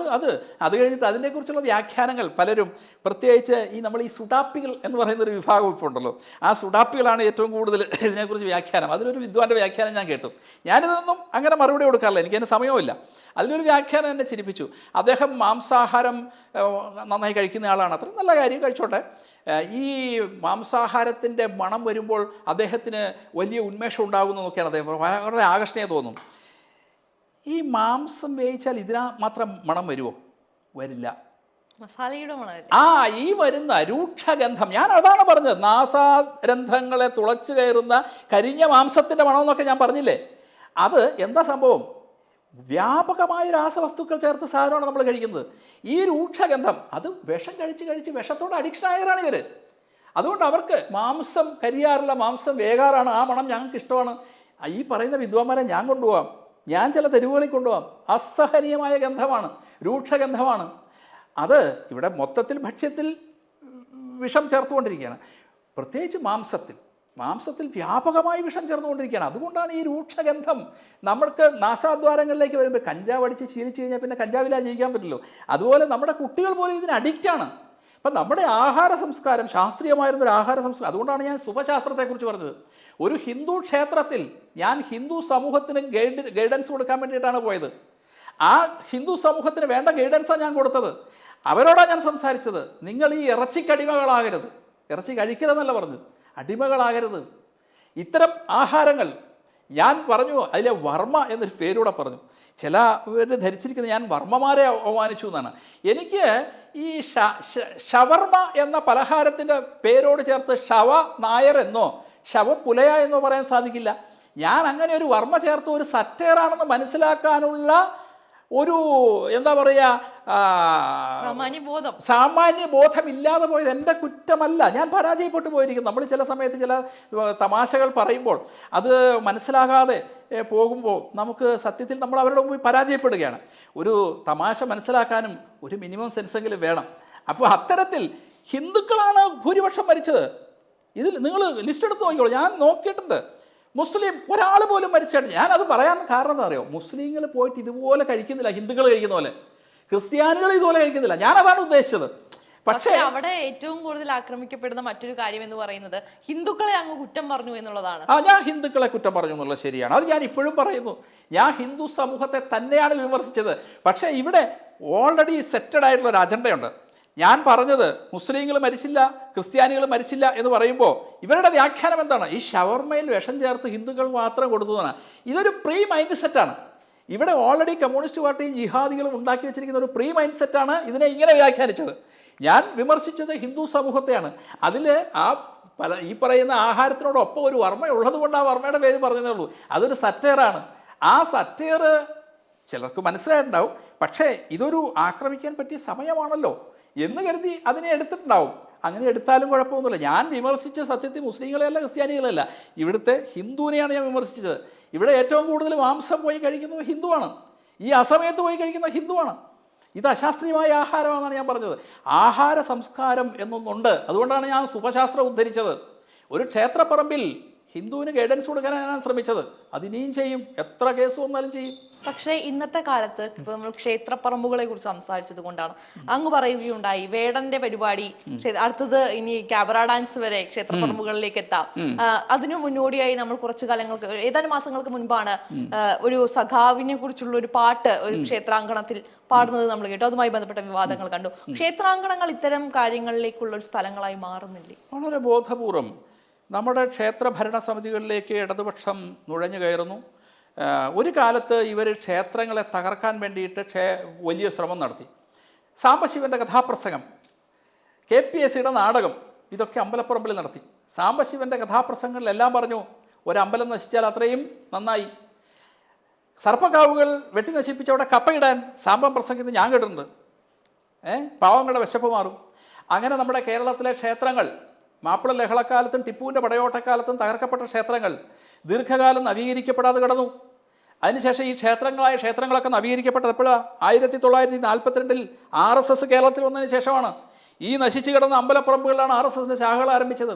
അത് കഴിഞ്ഞിട്ട് അതിനെക്കുറിച്ചുള്ള വ്യാഖ്യാനങ്ങൾ പലരും, പ്രത്യേകിച്ച് നമ്മൾ ഈ സുഡാപ്പികൾ എന്ന് പറയുന്ന ഒരു വിഭാഗം ഇപ്പോൾ ഉണ്ടല്ലോ, ആ സുഡാപ്പികളാണ് ഏറ്റവും കൂടുതൽ ഇതിനെക്കുറിച്ച് വ്യാഖ്യാനം. അതിലൊരു വിദ്വാൻ്റെ വ്യാഖ്യാനം ഞാൻ കേട്ടു. ഞാനിതൊന്നും അങ്ങനെ മറുപടി കൊടുക്കാറില്ല, എനിക്കതിന് സമയമില്ല. അതിലൊരു വ്യാഖ്യാനം എന്നെ ചിരിപ്പിച്ചു. അദ്ദേഹം മാംസാഹാരം നന്നായി കഴിക്കുന്ന ആളാണ്, അത്ര നല്ല കാര്യം, കഴിച്ചോട്ടെ. ഈ മാംസാഹാരത്തിൻ്റെ മണം വരുമ്പോൾ അദ്ദേഹത്തിന് വലിയ ഉന്മേഷം ഉണ്ടാകുന്നതൊക്കെയാണ് അദ്ദേഹം വളരെ ആകർഷണീയ തോന്നും. ഈ മാംസം വേവിച്ചാൽ ഇതിനാ മാത്രം മണം വരുമോ? വരില്ല. മസാലയുടെ മണം. ഈ വരുന്ന രൂക്ഷഗന്ധം, ഞാൻ അതാണ് പറഞ്ഞത്, നാസാരന്ധ്രങ്ങളെ തുളച്ചു കയറുന്ന കരിഞ്ഞ മാംസത്തിൻ്റെ മണം എന്നൊക്കെ ഞാൻ പറഞ്ഞില്ലേ. അത് എന്താ സംഭവം? വ്യാപകമായ രാസവസ്തുക്കൾ ചേർത്ത സാധനമാണ് നമ്മൾ കഴിക്കുന്നത്. ഈ രൂക്ഷഗന്ധം അത് വിഷം കഴിച്ച് വിഷത്തോട് അഡിക്ഷൻ ആയവരാണ് ഇവർ. അതുകൊണ്ട് അവർക്ക് മാംസം കരിയാറില്ല, മാംസം വേകാറാണ്, ആ മണം ഞങ്ങൾക്ക് ഇഷ്ടമാണ്. ഈ പറയുന്ന വിദ്വാന്മാരെ ഞാൻ കൊണ്ടുപോകാം, ഞാൻ ചില തെരുവുകളിൽ കൊണ്ടുപോകാം. അസഹനീയമായ ഗന്ധമാണ്, രൂക്ഷഗന്ധമാണ്. അത് ഇവിടെ മൊത്തത്തിൽ ഭക്ഷ്യത്തിൽ വിഷം ചേർത്തുകൊണ്ടിരിക്കുകയാണ്. പ്രത്യേകിച്ച് മാംസത്തിൽ വ്യാപകമായി വിഷം ചേർന്നുകൊണ്ടിരിക്കുകയാണ്. അതുകൊണ്ടാണ് ഈ രൂക്ഷഗന്ധം നമ്മൾക്ക് നാസാദ്വാരങ്ങളിലേക്ക് വരുമ്പോൾ. കഞ്ചാവ് അടിച്ച് ശീലിച്ചു കഴിഞ്ഞാൽ പിന്നെ കഞ്ചാവില്ലാതെ ജീവിക്കാൻ പറ്റില്ലല്ലോ. അതുപോലെ നമ്മുടെ കുട്ടികൾ പോലും ഇതിന് അഡിക്റ്റാണ്. അപ്പം നമ്മുടെ ആഹാര സംസ്കാരം ശാസ്ത്രീയമായിരുന്നൊരു ആഹാര സംസ്കാരം. അതുകൊണ്ടാണ് ഞാൻ സുഖശാസ്ത്രത്തെക്കുറിച്ച് പറഞ്ഞത്. ഒരു ഹിന്ദു ക്ഷേത്രത്തിൽ ഞാൻ ഹിന്ദു സമൂഹത്തിന് ഗൈഡൻസ് കൊടുക്കാൻ വേണ്ടിയിട്ടാണ് പോയത്. ആ ഹിന്ദു സമൂഹത്തിന് വേണ്ട ഗൈഡൻസാണ് ഞാൻ കൊടുത്തത്. അവരോടാണ് ഞാൻ സംസാരിച്ചത്. നിങ്ങൾ ഈ ഇറച്ചിക്കടിമകളാകരുത്, ഇറച്ചി കഴിക്കരുതെന്നല്ല പറഞ്ഞത്, അടിമകളാകരുത്. ഇത്തരം ആഹാരങ്ങൾ ഞാൻ പറഞ്ഞു. അതിലെ വർമ്മ എന്നൊരു പേരൂടെ പറഞ്ഞു. ചിലവർ ധരിച്ചിരിക്കുന്നത് ഞാൻ വർമ്മമാരെ അവമാനിച്ചു എന്നാണ്. എനിക്ക് ഈ ഷവർമ എന്ന പലഹാരത്തിൻ്റെ പേരോട് ചേർത്ത് ശവ നായർ എന്നോ ശവപ്പുലയ എന്നോ പറയാൻ സാധിക്കില്ല. ഞാൻ അങ്ങനെ ഒരു വർമ്മ ചേർത്ത് ഒരു സറ്റയറാണെന്ന് മനസ്സിലാക്കാനുള്ള ഒരു എന്താ പറയുക സാമാന്യ ബോധമില്ലാതെ പോയത് എൻ്റെ കുറ്റമല്ല. ഞാൻ പരാജയപ്പെട്ടു പോയിരിക്കുന്നു. നമ്മൾ ചില സമയത്ത് ചില തമാശകൾ പറയുമ്പോൾ അത് മനസ്സിലാകാതെ പോകുമ്പോൾ നമുക്ക് സത്യത്തിൽ നമ്മൾ അവരുടെ മുമ്പിൽ പരാജയപ്പെടുകയാണ്. ഒരു തമാശ മനസ്സിലാക്കാനും ഒരു മിനിമം സെൻസെങ്കിലും വേണം. അപ്പോൾ അത്തരത്തിൽ ഹിന്ദുക്കളാണ് ഭൂരിപക്ഷം മരിച്ചത്. ഇതിൽ നിങ്ങൾ ലിസ്റ്റ് എടുത്ത് നോക്കിക്കോളൂ. ഞാൻ നോക്കിയിട്ടുണ്ട്. മുസ്ലിം ഒരാൾ പോലും മരിച്ചിട്ട്. ഞാനത് പറയാൻ കാരണം എന്താ അറിയോ? മുസ്ലിങ്ങൾ പോയിട്ട് ഇതുപോലെ കഴിക്കുന്നില്ല, ഹിന്ദുക്കൾ കഴിക്കുന്ന പോലെ. ക്രിസ്ത്യാനികൾ ഇതുപോലെ കഴിക്കുന്നില്ല. ഞാനതാണ് ഉദ്ദേശിച്ചത്. പക്ഷേ അവിടെ ഏറ്റവും കൂടുതൽ ആക്രമിക്കപ്പെടുന്ന മറ്റൊരു കാര്യം എന്ന് പറയുന്നത് ഹിന്ദുക്കളെ അങ്ങ് കുറ്റം പറഞ്ഞു എന്നുള്ളതാണ്. ഞാൻ ഹിന്ദുക്കളെ കുറ്റം പറഞ്ഞു എന്നുള്ളത് ശരിയാണ്. അത് ഞാൻ ഇപ്പോഴും പറയുന്നു. ഞാൻ ഹിന്ദു സമൂഹത്തെ തന്നെയാണ് വിമർശിച്ചത്. പക്ഷേ ഇവിടെ ഓൾറെഡി സെറ്റഡ് ആയിട്ടുള്ള ഒരു അജണ്ടയുണ്ട്. ഞാൻ പറഞ്ഞത് മുസ്ലിങ്ങൾ മരിച്ചില്ല, ക്രിസ്ത്യാനികൾ മരിച്ചില്ല എന്ന് പറയുമ്പോൾ ഇവരുടെ വ്യാഖ്യാനം എന്താണ്? ഈ ഷവർമയിൽ വിഷം ചേർത്ത് ഹിന്ദുക്കൾ മാത്രം കൊടുത്തതാണ്. ഇതൊരു പ്രീ മൈൻഡ് സെറ്റാണ്. ഇവിടെ ഓൾറെഡി കമ്മ്യൂണിസ്റ്റ് പാർട്ടിയും ജിഹാദികളും ഉണ്ടാക്കി വെച്ചിരിക്കുന്ന ഒരു പ്രീ മൈൻഡ് സെറ്റാണ് ഇതിനെ ഇങ്ങനെ വ്യാഖ്യാനിച്ചത്. ഞാൻ വിമർശിച്ചത് ഹിന്ദു സമൂഹത്തെയാണ്. അതിൽ ഈ പറയുന്ന ആഹാരത്തിനോടൊപ്പം ഒരു വർമ്മ ഉള്ളത് കൊണ്ട് ആ വർമ്മയുടെ പേര് പറഞ്ഞതേ ഉള്ളൂ. അതൊരു സറ്റയറാണ്. ആ സറ്റയർ ചിലർക്ക് മനസ്സിലായിട്ടുണ്ടാവും. പക്ഷേ ഇതൊരു ആക്രമിക്കാൻ പറ്റിയ സമയമാണല്ലോ എന്ന് കരുതി അതിനെ എടുത്തിട്ടുണ്ടാവും. അങ്ങനെ എടുത്താലും കുഴപ്പമൊന്നുമില്ല. ഞാൻ വിമർശിച്ച സത്യത്തിൽ മുസ്ലിങ്ങളെയല്ല, ക്രിസ്ത്യാനികളല്ല, ഇവിടുത്തെ ഹിന്ദുവിനെയാണ് ഞാൻ വിമർശിച്ചത്. ഇവിടെ ഏറ്റവും കൂടുതൽ മാംസം പോയി കഴിക്കുന്നത് ഹിന്ദുവാണ്. ഈ അസമയത്ത് പോയി കഴിക്കുന്ന ഹിന്ദുവാണ്. ഇത് അശാസ്ത്രീയമായ ആഹാരമാണെന്നാണ് ഞാൻ പറഞ്ഞത്. ആഹാര സംസ്കാരം എന്നൊന്നുണ്ട്. അതുകൊണ്ടാണ് ഞാൻ സുഖശാസ്ത്രം ഉദ്ധരിച്ചത്. ഒരു ക്ഷേത്രപ്പറമ്പിൽ ഹിന്ദുവിന് ഗൈഡൻസ് കൊടുക്കാനാണ് ഞാൻ ശ്രമിച്ചത്. അതിനെയും ചെയ്യും, എത്ര കേസ് വന്നാലും ചെയ്യും. പക്ഷേ ഇന്നത്തെ കാലത്ത് ഇപ്പൊ നമ്മൾ ക്ഷേത്രപ്പറമ്പുകളെ കുറിച്ച് സംസാരിച്ചത് കൊണ്ടാണ് അങ്ങ് പറയുകയുണ്ടായി വേടന്റെ പരിപാടി അടുത്തത് ഇനി ക്യാബറ ഡാൻസ് വരെ ക്ഷേത്രപ്പറമ്പുകളിലേക്ക് എത്താം. അതിനു മുന്നോടിയായി നമ്മൾ കുറച്ചു കാലങ്ങൾക്ക് ഏതാനും മാസങ്ങൾക്ക് മുൻപാണ് ഒരു സഖാവിനെ കുറിച്ചുള്ള ഒരു പാട്ട് ഒരു ക്ഷേത്രാങ്കണത്തിൽ പാടുന്നത് നമ്മൾ കേട്ടു. അതുമായി ബന്ധപ്പെട്ട വിവാദങ്ങൾ കണ്ടു. ക്ഷേത്രാങ്കണങ്ങൾ ഇത്തരം കാര്യങ്ങളിലേക്കുള്ള ഒരു സ്ഥലങ്ങളായി മാറുന്നില്ലേ? വളരെ ബോധപൂർവം നമ്മുടെ ക്ഷേത്ര ഭരണസമിതികളിലേക്ക് ഇടതുപക്ഷം നുഴഞ്ഞു കയറുന്നു. ഒരു കാലത്ത് ഇവർ ക്ഷേത്രങ്ങളെ തകർക്കാൻ വേണ്ടിയിട്ട് വലിയ ശ്രമം നടത്തി. സാംബശിവൻ്റെ കഥാപ്രസംഗം, KPSCയുടെ നാടകം, ഇതൊക്കെ അമ്പലപ്പറമ്പിൽ നടത്തി. സാംബശിവൻ്റെ കഥാപ്രസംഗങ്ങളിലെല്ലാം പറഞ്ഞു ഒരമ്പലം നശിച്ചാൽ അത്രയും നന്നായി. സർപ്പക്കാവുകൾ വെട്ടി നശിപ്പിച്ച് അവിടെ കപ്പയിടാൻ സാമ്പം പ്രസംഗിക്കുന്നത് ഞാൻ കേട്ടിട്ടുണ്ട്. പാവങ്ങളുടെ വിശപ്പ് മാറും. അങ്ങനെ നമ്മുടെ കേരളത്തിലെ ക്ഷേത്രങ്ങൾ മാപ്പിള ലഹളക്കാലത്തും ടിപ്പുവിൻ്റെ പടയോട്ടക്കാലത്തും തകർക്കപ്പെട്ട ക്ഷേത്രങ്ങൾ ദീർഘകാലം നവീകരിക്കപ്പെടാതെ കിടന്നു. അതിനുശേഷം ഈ ക്ഷേത്രങ്ങളൊക്കെ നവീകരിക്കപ്പെട്ടത് എപ്പോഴാണ്? 1942 RSS കേരളത്തിൽ വന്നതിന് ശേഷമാണ്. ഈ നശിച്ചു കിടന്ന അമ്പലപ്പറമ്പുകളിലാണ് RSSൻ്റെ ശാഖകൾ ആരംഭിച്ചത്.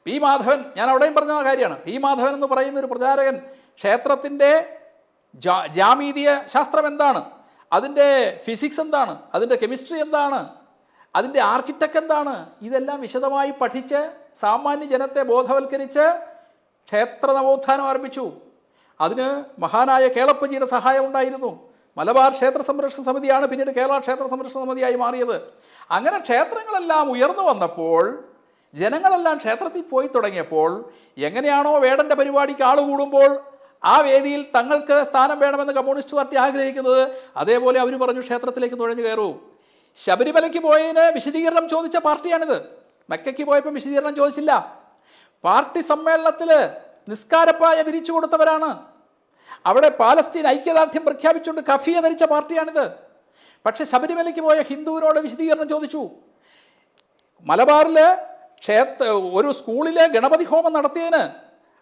പി മാധവൻ, ഞാൻ അവിടെയും പറഞ്ഞ കാര്യമാണ്, പി മാധവൻ എന്ന് പറയുന്ന ഒരു പ്രചാരകൻ ക്ഷേത്രത്തിൻ്റെ ജാമീതീയ ശാസ്ത്രം എന്താണ്, അതിൻ്റെ ഫിസിക്സ് എന്താണ്, അതിൻ്റെ കെമിസ്ട്രി എന്താണ്, അതിൻ്റെ ആർക്കിടെക്ട് എന്താണ്, ഇതെല്ലാം വിശദമായി പഠിച്ച് സാമാന്യ ജനത്തെ ബോധവൽക്കരിച്ച് ക്ഷേത്ര നവോത്ഥാനം ആരംഭിച്ചു. അതിന് മഹാനായ കേളപ്പജിയുടെ സഹായം ഉണ്ടായിരുന്നു. മലബാർ ക്ഷേത്ര സംരക്ഷണ സമിതിയാണ് പിന്നീട് കേരള ക്ഷേത്ര സംരക്ഷണ സമിതിയായി മാറിയത്. അങ്ങനെ ക്ഷേത്രങ്ങളെല്ലാം ഉയർന്നു വന്നപ്പോൾ, ജനങ്ങളെല്ലാം ക്ഷേത്രത്തിൽ പോയി തുടങ്ങിയപ്പോൾ, എങ്ങനെയാണോ വേടൻ്റെ പരിപാടിക്ക് ആൾ കൂടുമ്പോൾ ആ വേദിയിൽ തങ്ങൾക്ക് സ്ഥാനം വേണമെന്ന് കമ്മ്യൂണിസ്റ്റ് പാർട്ടി ആഗ്രഹിക്കുന്നത്, അതേപോലെ അവർ പറഞ്ഞു ക്ഷേത്രത്തിലേക്ക് നുഴഞ്ഞു കയറൂ. ശബരിമലയ്ക്ക് പോയതിന് വിശദീകരണം ചോദിച്ച പാർട്ടിയാണിത്. മക്കയ്ക്ക് പോയപ്പോൾ വിശദീകരണം ചോദിച്ചില്ല. പാർട്ടി സമ്മേളനത്തിൽ നിസ്കാരപ്പായ വിരിച്ചു കൊടുത്തവരാണ്. അവിടെ പാലസ്തീൻ ഐക്യദാർഢ്യം പ്രഖ്യാപിച്ചുകൊണ്ട് കഫിയ ധരിച്ച പാർട്ടിയാണിത്. പക്ഷെ ശബരിമലയ്ക്ക് പോയ ഹിന്ദുവിനോട് വിശദീകരണം ചോദിച്ചു. മലബാറിൽ ഒരു സ്കൂളിലെ ഗണപതി ഹോമം നടത്തിയതിന്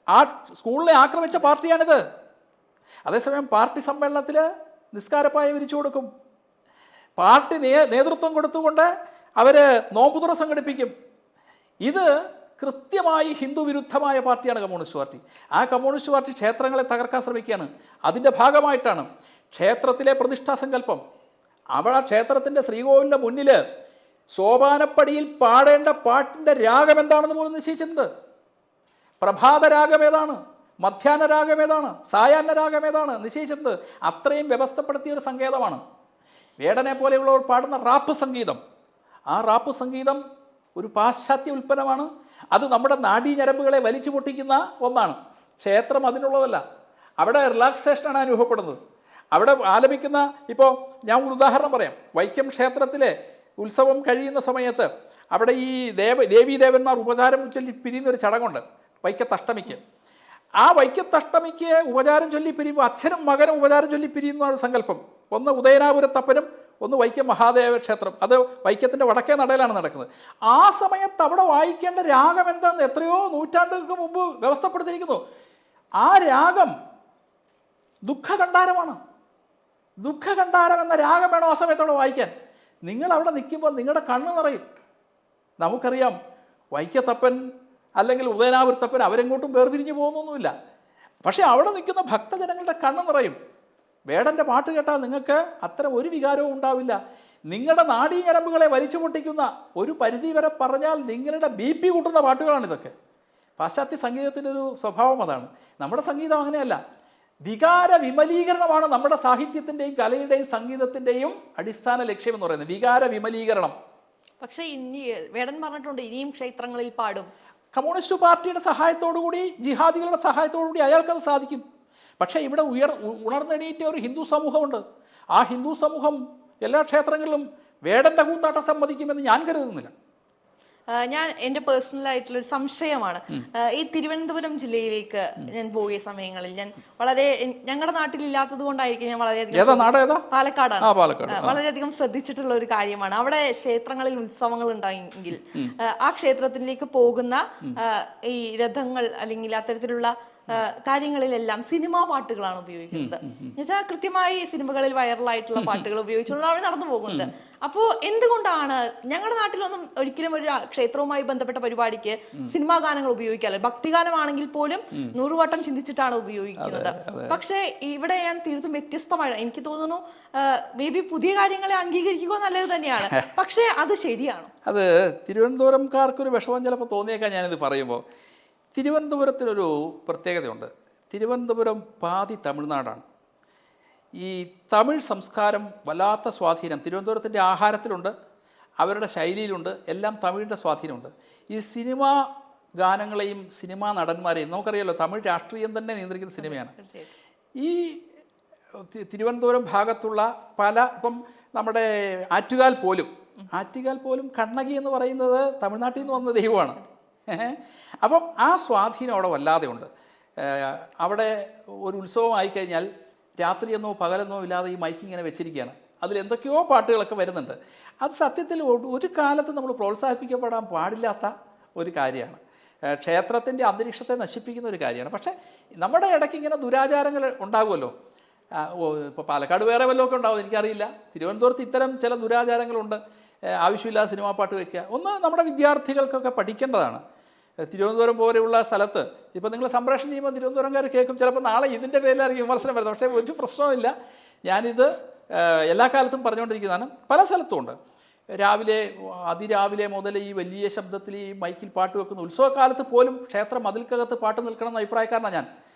ആ സ്കൂളിനെ ആക്രമിച്ച പാർട്ടിയാണിത്. അതേസമയം പാർട്ടി സമ്മേളനത്തിൽ നിസ്കാരപ്പായ വിരിച്ചു കൊടുക്കും. പാർട്ടി നേതൃത്വം കൊടുത്തുകൊണ്ട് അവർ നോമ്പുതുറ സംഘടിപ്പിക്കും. ഇത് കൃത്യമായി ഹിന്ദു വിരുദ്ധമായ പാർട്ടിയാണ് കമ്മ്യൂണിസ്റ്റ് പാർട്ടി. ആ കമ്മ്യൂണിസ്റ്റ് പാർട്ടി ക്ഷേത്രങ്ങളെ തകർക്കാൻ ശ്രമിക്കുകയാണ്. അതിൻ്റെ ഭാഗമായിട്ടാണ് ക്ഷേത്രത്തിലെ പ്രതിഷ്ഠാസങ്കല്പം. അവിടെ ക്ഷേത്രത്തിൻ്റെ ശ്രീകോവിലിൻ്റെ മുന്നിൽ സോപാനപ്പടിയിൽ പാടേണ്ട പാട്ടിൻ്റെ രാഗം എന്താണെന്ന് പോലും നിശ്ചയിച്ചിട്ടുണ്ട്. പ്രഭാത രാഗം ഏതാണ്, മധ്യാഹ്ന രാഗം ഏതാണ്, സായാഹ്ന രാഗം ഏതാണ് നിശ്ചയിച്ചിട്ടുണ്ട്. അത്രയും വ്യവസ്ഥപ്പെടുത്തിയ ഒരു സങ്കേതമാണ്. വേടനെ പോലെയുള്ളവർ പാടുന്ന റാപ്പ് സംഗീതം, ആ റാപ്പ് സംഗീതം ഒരു പാശ്ചാത്യ ഉൽപ്പന്നമാണ്. അത് നമ്മുടെ നാഡീഞരമ്പുകളെ വലിച്ചു പൊട്ടിക്കുന്ന ഒന്നാണ്. ക്ഷേത്രം അതിനുള്ളതല്ല. അവിടെ റിലാക്സേഷനാണ് അനുഭവപ്പെടുന്നത്. അവിടെ ആലപിക്കുന്ന, ഇപ്പോൾ ഞാൻ ഒരു ഉദാഹരണം പറയാം. വൈക്കം ക്ഷേത്രത്തിലെ ഉത്സവം കഴിയുന്ന സമയത്ത് അവിടെ ഈ ദേവീദേവന്മാർ ഉപചാരം ചൊല്ലി പിരിയുന്നൊരു ചടങ്ങുണ്ട് വൈക്കത്തഷ്ടമിക്ക്. ആ വൈക്കത്തഷ്ടമിക്ക് ഉപചാരം ചൊല്ലി പിരിയുമ്പോൾ അച്ഛനും മകനും ഉപചാരം ചൊല്ലി പിരിയുന്ന ഒരു സങ്കല്പം. ഒന്ന് ഉദയനാപുരത്തപ്പനും ഒന്ന് വൈക്കം മഹാദേവ ക്ഷേത്രം. അത് വൈക്കത്തിൻ്റെ വടക്കേ നടയിലാണ് നടക്കുന്നത്. ആ സമയത്ത് അവിടെ വായിക്കേണ്ട രാഗം എന്താണെന്ന് എത്രയോ നൂറ്റാണ്ടുകൾക്ക് മുമ്പ് വ്യവസ്ഥപ്പെടുത്തിയിരിക്കുന്നു. ആ രാഗം ദുഃഖകണ്ഠാരമാണ്. ദുഃഖകണ്ഠാരം എന്ന രാഗം വേണം ആ സമയത്തവിടെ വായിക്കാൻ. നിങ്ങളവിടെ നിൽക്കുമ്പോൾ നിങ്ങളുടെ കണ്ണ് നിറയും. നമുക്കറിയാം വൈക്കത്തപ്പൻ അല്ലെങ്കിൽ ഉദയനാപുരത്തപ്പൻ അവരെങ്ങോട്ടും വേർപിരിഞ്ഞു പോകുന്നൊന്നുമില്ല. പക്ഷേ അവിടെ നിൽക്കുന്ന ഭക്തജനങ്ങളുടെ കണ്ണ് നിറയും. വേടൻ്റെ പാട്ട് കേട്ടാൽ നിങ്ങൾക്ക് അത്തരം ഒരു വികാരവും ഉണ്ടാവില്ല. നിങ്ങളുടെ നാഡീഞരമ്പുകളെ വലിച്ചു പൊട്ടിക്കുന്ന, ഒരു പരിധി വരെ പറഞ്ഞാൽ നിങ്ങളുടെ BP കൂട്ടുന്ന പാട്ടുകളാണിതൊക്കെ. പാശ്ചാത്യ സംഗീതത്തിൻ്റെ ഒരു സ്വഭാവം അതാണ്. നമ്മുടെ സംഗീതം അങ്ങനെയല്ല. വികാര വിമലീകരണമാണ് നമ്മുടെ സാഹിത്യത്തിൻ്റെയും കലയുടെയും സംഗീതത്തിൻ്റെയും അടിസ്ഥാന ലക്ഷ്യം എന്ന് പറയുന്നത്. വികാര വിമലീകരണം. പക്ഷേ ഇനി വേടൻ പറഞ്ഞിട്ടുണ്ട് ഇനിയും ക്ഷേത്രങ്ങളിൽ പാടും. കമ്മ്യൂണിസ്റ്റ് പാർട്ടിയുടെ സഹായത്തോടുകൂടി, ജിഹാദികളുടെ സഹായത്തോടുകൂടി അയാൾക്കത് സാധിക്കും. പക്ഷേ ഇവിടെ ഉണർന്നെണീറ്റ ഒരു ഹിന്ദു സമൂഹമുണ്ട്. ആ ഹിന്ദു സമൂഹം എല്ലാ ക്ഷേത്രങ്ങളിലും വേടൻ്റെ കൂത്താട്ടം സമ്മതിക്കുമെന്ന് ഞാൻ കരുതുന്നില്ല. ഞാൻ എൻ്റെ പേഴ്സണലായിട്ടുള്ളൊരു സംശയമാണ്. ഈ തിരുവനന്തപുരം ജില്ലയിലേക്ക് ഞാൻ പോയ സമയങ്ങളിൽ ഞാൻ ഞങ്ങളുടെ നാട്ടിലില്ലാത്തത് കൊണ്ടായിരിക്കും ഞാൻ വളരെയധികം, പാലക്കാടാണ്, വളരെയധികം ശ്രദ്ധിച്ചിട്ടുള്ള ഒരു കാര്യമാണ്. അവിടെ ക്ഷേത്രങ്ങളിൽ ഉത്സവങ്ങൾ ഉണ്ടായെങ്കിൽ ആ ക്ഷേത്രത്തിലേക്ക് പോകുന്ന ഈ രഥങ്ങൾ അല്ലെങ്കിൽ അത്തരത്തിലുള്ള കാര്യങ്ങളിലെല്ലാം സിനിമാ പാട്ടുകളാണ് ഉപയോഗിക്കുന്നത്. എന്നുവെച്ചാൽ കൃത്യമായി സിനിമകളിൽ വൈറലായിട്ടുള്ള പാട്ടുകൾ ഉപയോഗിച്ചുകൊണ്ടാണ് അവിടെ നടന്നു പോകുന്നത്. അപ്പോൾ എന്തുകൊണ്ടാണ് ഞങ്ങളുടെ നാട്ടിലൊന്നും ഒരിക്കലും ഒരു ക്ഷേത്രവുമായി ബന്ധപ്പെട്ട പരിപാടിക്ക് സിനിമാ ഗാനങ്ങൾ ഉപയോഗിക്കാറില്ല? ഭക്തിഗാനമാണെങ്കിൽ പോലും 100 വട്ടം ചിന്തിച്ചിട്ടാണ് ഉപയോഗിക്കുന്നത്. പക്ഷേ ഇവിടെ ഞാൻ തീർത്തും വ്യത്യസ്തമായി എനിക്ക് തോന്നുന്നു. മേ ബി പുതിയ കാര്യങ്ങളെ അംഗീകരിക്കുക നല്ലത് തന്നെയാണ്, പക്ഷേ അത് ശരിയാണ്. അത് തിരുവനന്തപുരംകാർക്കൊരു വിഷമം ചിലപ്പോൾ തോന്നിയേക്കാൻ ഞാനിത് പറയുമ്പോൾ. തിരുവനന്തപുരത്തിനൊരു പ്രത്യേകതയുണ്ട്. തിരുവനന്തപുരം പാതി തമിഴ്നാടാണ്. ഈ തമിഴ് സംസ്കാരം വല്ലാത്ത സ്വാധീനം തിരുവനന്തപുരത്തിൻ്റെ ആഹാരത്തിലുണ്ട്, അവരുടെ ശൈലിയിലുണ്ട്, എല്ലാം തമിഴിൻ്റെ സ്വാധീനമുണ്ട്. ഈ സിനിമാ ഗാനങ്ങളെയും സിനിമാ നടന്മാരെയും നമുക്കറിയാമല്ലോ, തമിഴ് രാഷ്ട്രീയം തന്നെ നിയന്ത്രിക്കുന്ന സിനിമയാണ്. ഈ തിരുവനന്തപുരം ഭാഗത്തുള്ള ഇപ്പം നമ്മുടെ ആറ്റുകാൽ പോലും കണ്ണകി എന്ന് പറയുന്നത് തമിഴ്നാട്ടിൽ നിന്ന് വന്ന ദൈവമാണ്. അപ്പം ആ സ്വാധീനം അവിടെ വല്ലാതെ ഉണ്ട്. അവിടെ ഒരു ഉത്സവം ആയിക്കഴിഞ്ഞാൽ രാത്രിയെന്നോ പകലെന്നോ ഇല്ലാതെ ഈ മൈക്ക് ഇങ്ങനെ വെച്ചിരിക്കുകയാണ്. അതിൽ എന്തൊക്കെയോ പാട്ടുകളൊക്കെ വരുന്നുണ്ട്. അത് സത്യത്തിൽ ഒരു കാലത്ത് നമ്മൾ പ്രോത്സാഹിപ്പിക്കപ്പെടാൻ പാടില്ലാത്ത ഒരു കാര്യമാണ്. ക്ഷേത്രത്തിൻ്റെ അന്തരീക്ഷത്തെ നശിപ്പിക്കുന്ന ഒരു കാര്യമാണ്. പക്ഷേ നമ്മുടെ ഇടയ്ക്ക് ഇങ്ങനെ ദുരാചാരങ്ങൾ ഉണ്ടാകുമല്ലോ. ഇപ്പോൾ പാലക്കാട് വേറെ വല്ലതൊക്കെ ഉണ്ടാവും, എനിക്കറിയില്ല. തിരുവനന്തപുരത്ത് ഇത്തരം ചില ദുരാചാരങ്ങളുണ്ട്. ആവശ്യമില്ലാതെ സിനിമാ പാട്ട് വയ്ക്കുക. ഒന്ന് നമ്മുടെ വിദ്യാർത്ഥികൾക്കൊക്കെ പഠിക്കേണ്ടതാണ്. തിരുവനന്തപുരം പോലെയുള്ള സ്ഥലത്ത് ഇപ്പോൾ നിങ്ങൾ സംപ്രേഷണം ചെയ്യുമ്പോൾ തിരുവനന്തപുരംകാർ കേൾക്കും, ചിലപ്പോൾ നാളെ ഇതിൻ്റെ പേരിലായിരിക്കും വിമർശനം വരുന്നത്. പക്ഷേ ഒരു പ്രശ്നവുമില്ല. ഞാനിത് എല്ലാ കാലത്തും പറഞ്ഞുകൊണ്ടിരിക്കുന്നതാണ്. പല സ്ഥലത്തും ഉണ്ട്. അതിരാവിലെ മുതൽ ഈ വലിയ ശബ്ദത്തിൽ ഈ മൈക്കിൽ പാട്ട് വെക്കുന്ന ഉത്സവകാലത്ത് പോലും ക്ഷേത്ര മതിൽക്കകത്ത് പാട്ട് നിൽക്കണം എന്ന അഭിപ്രായക്കാരനാണ് ഞാൻ.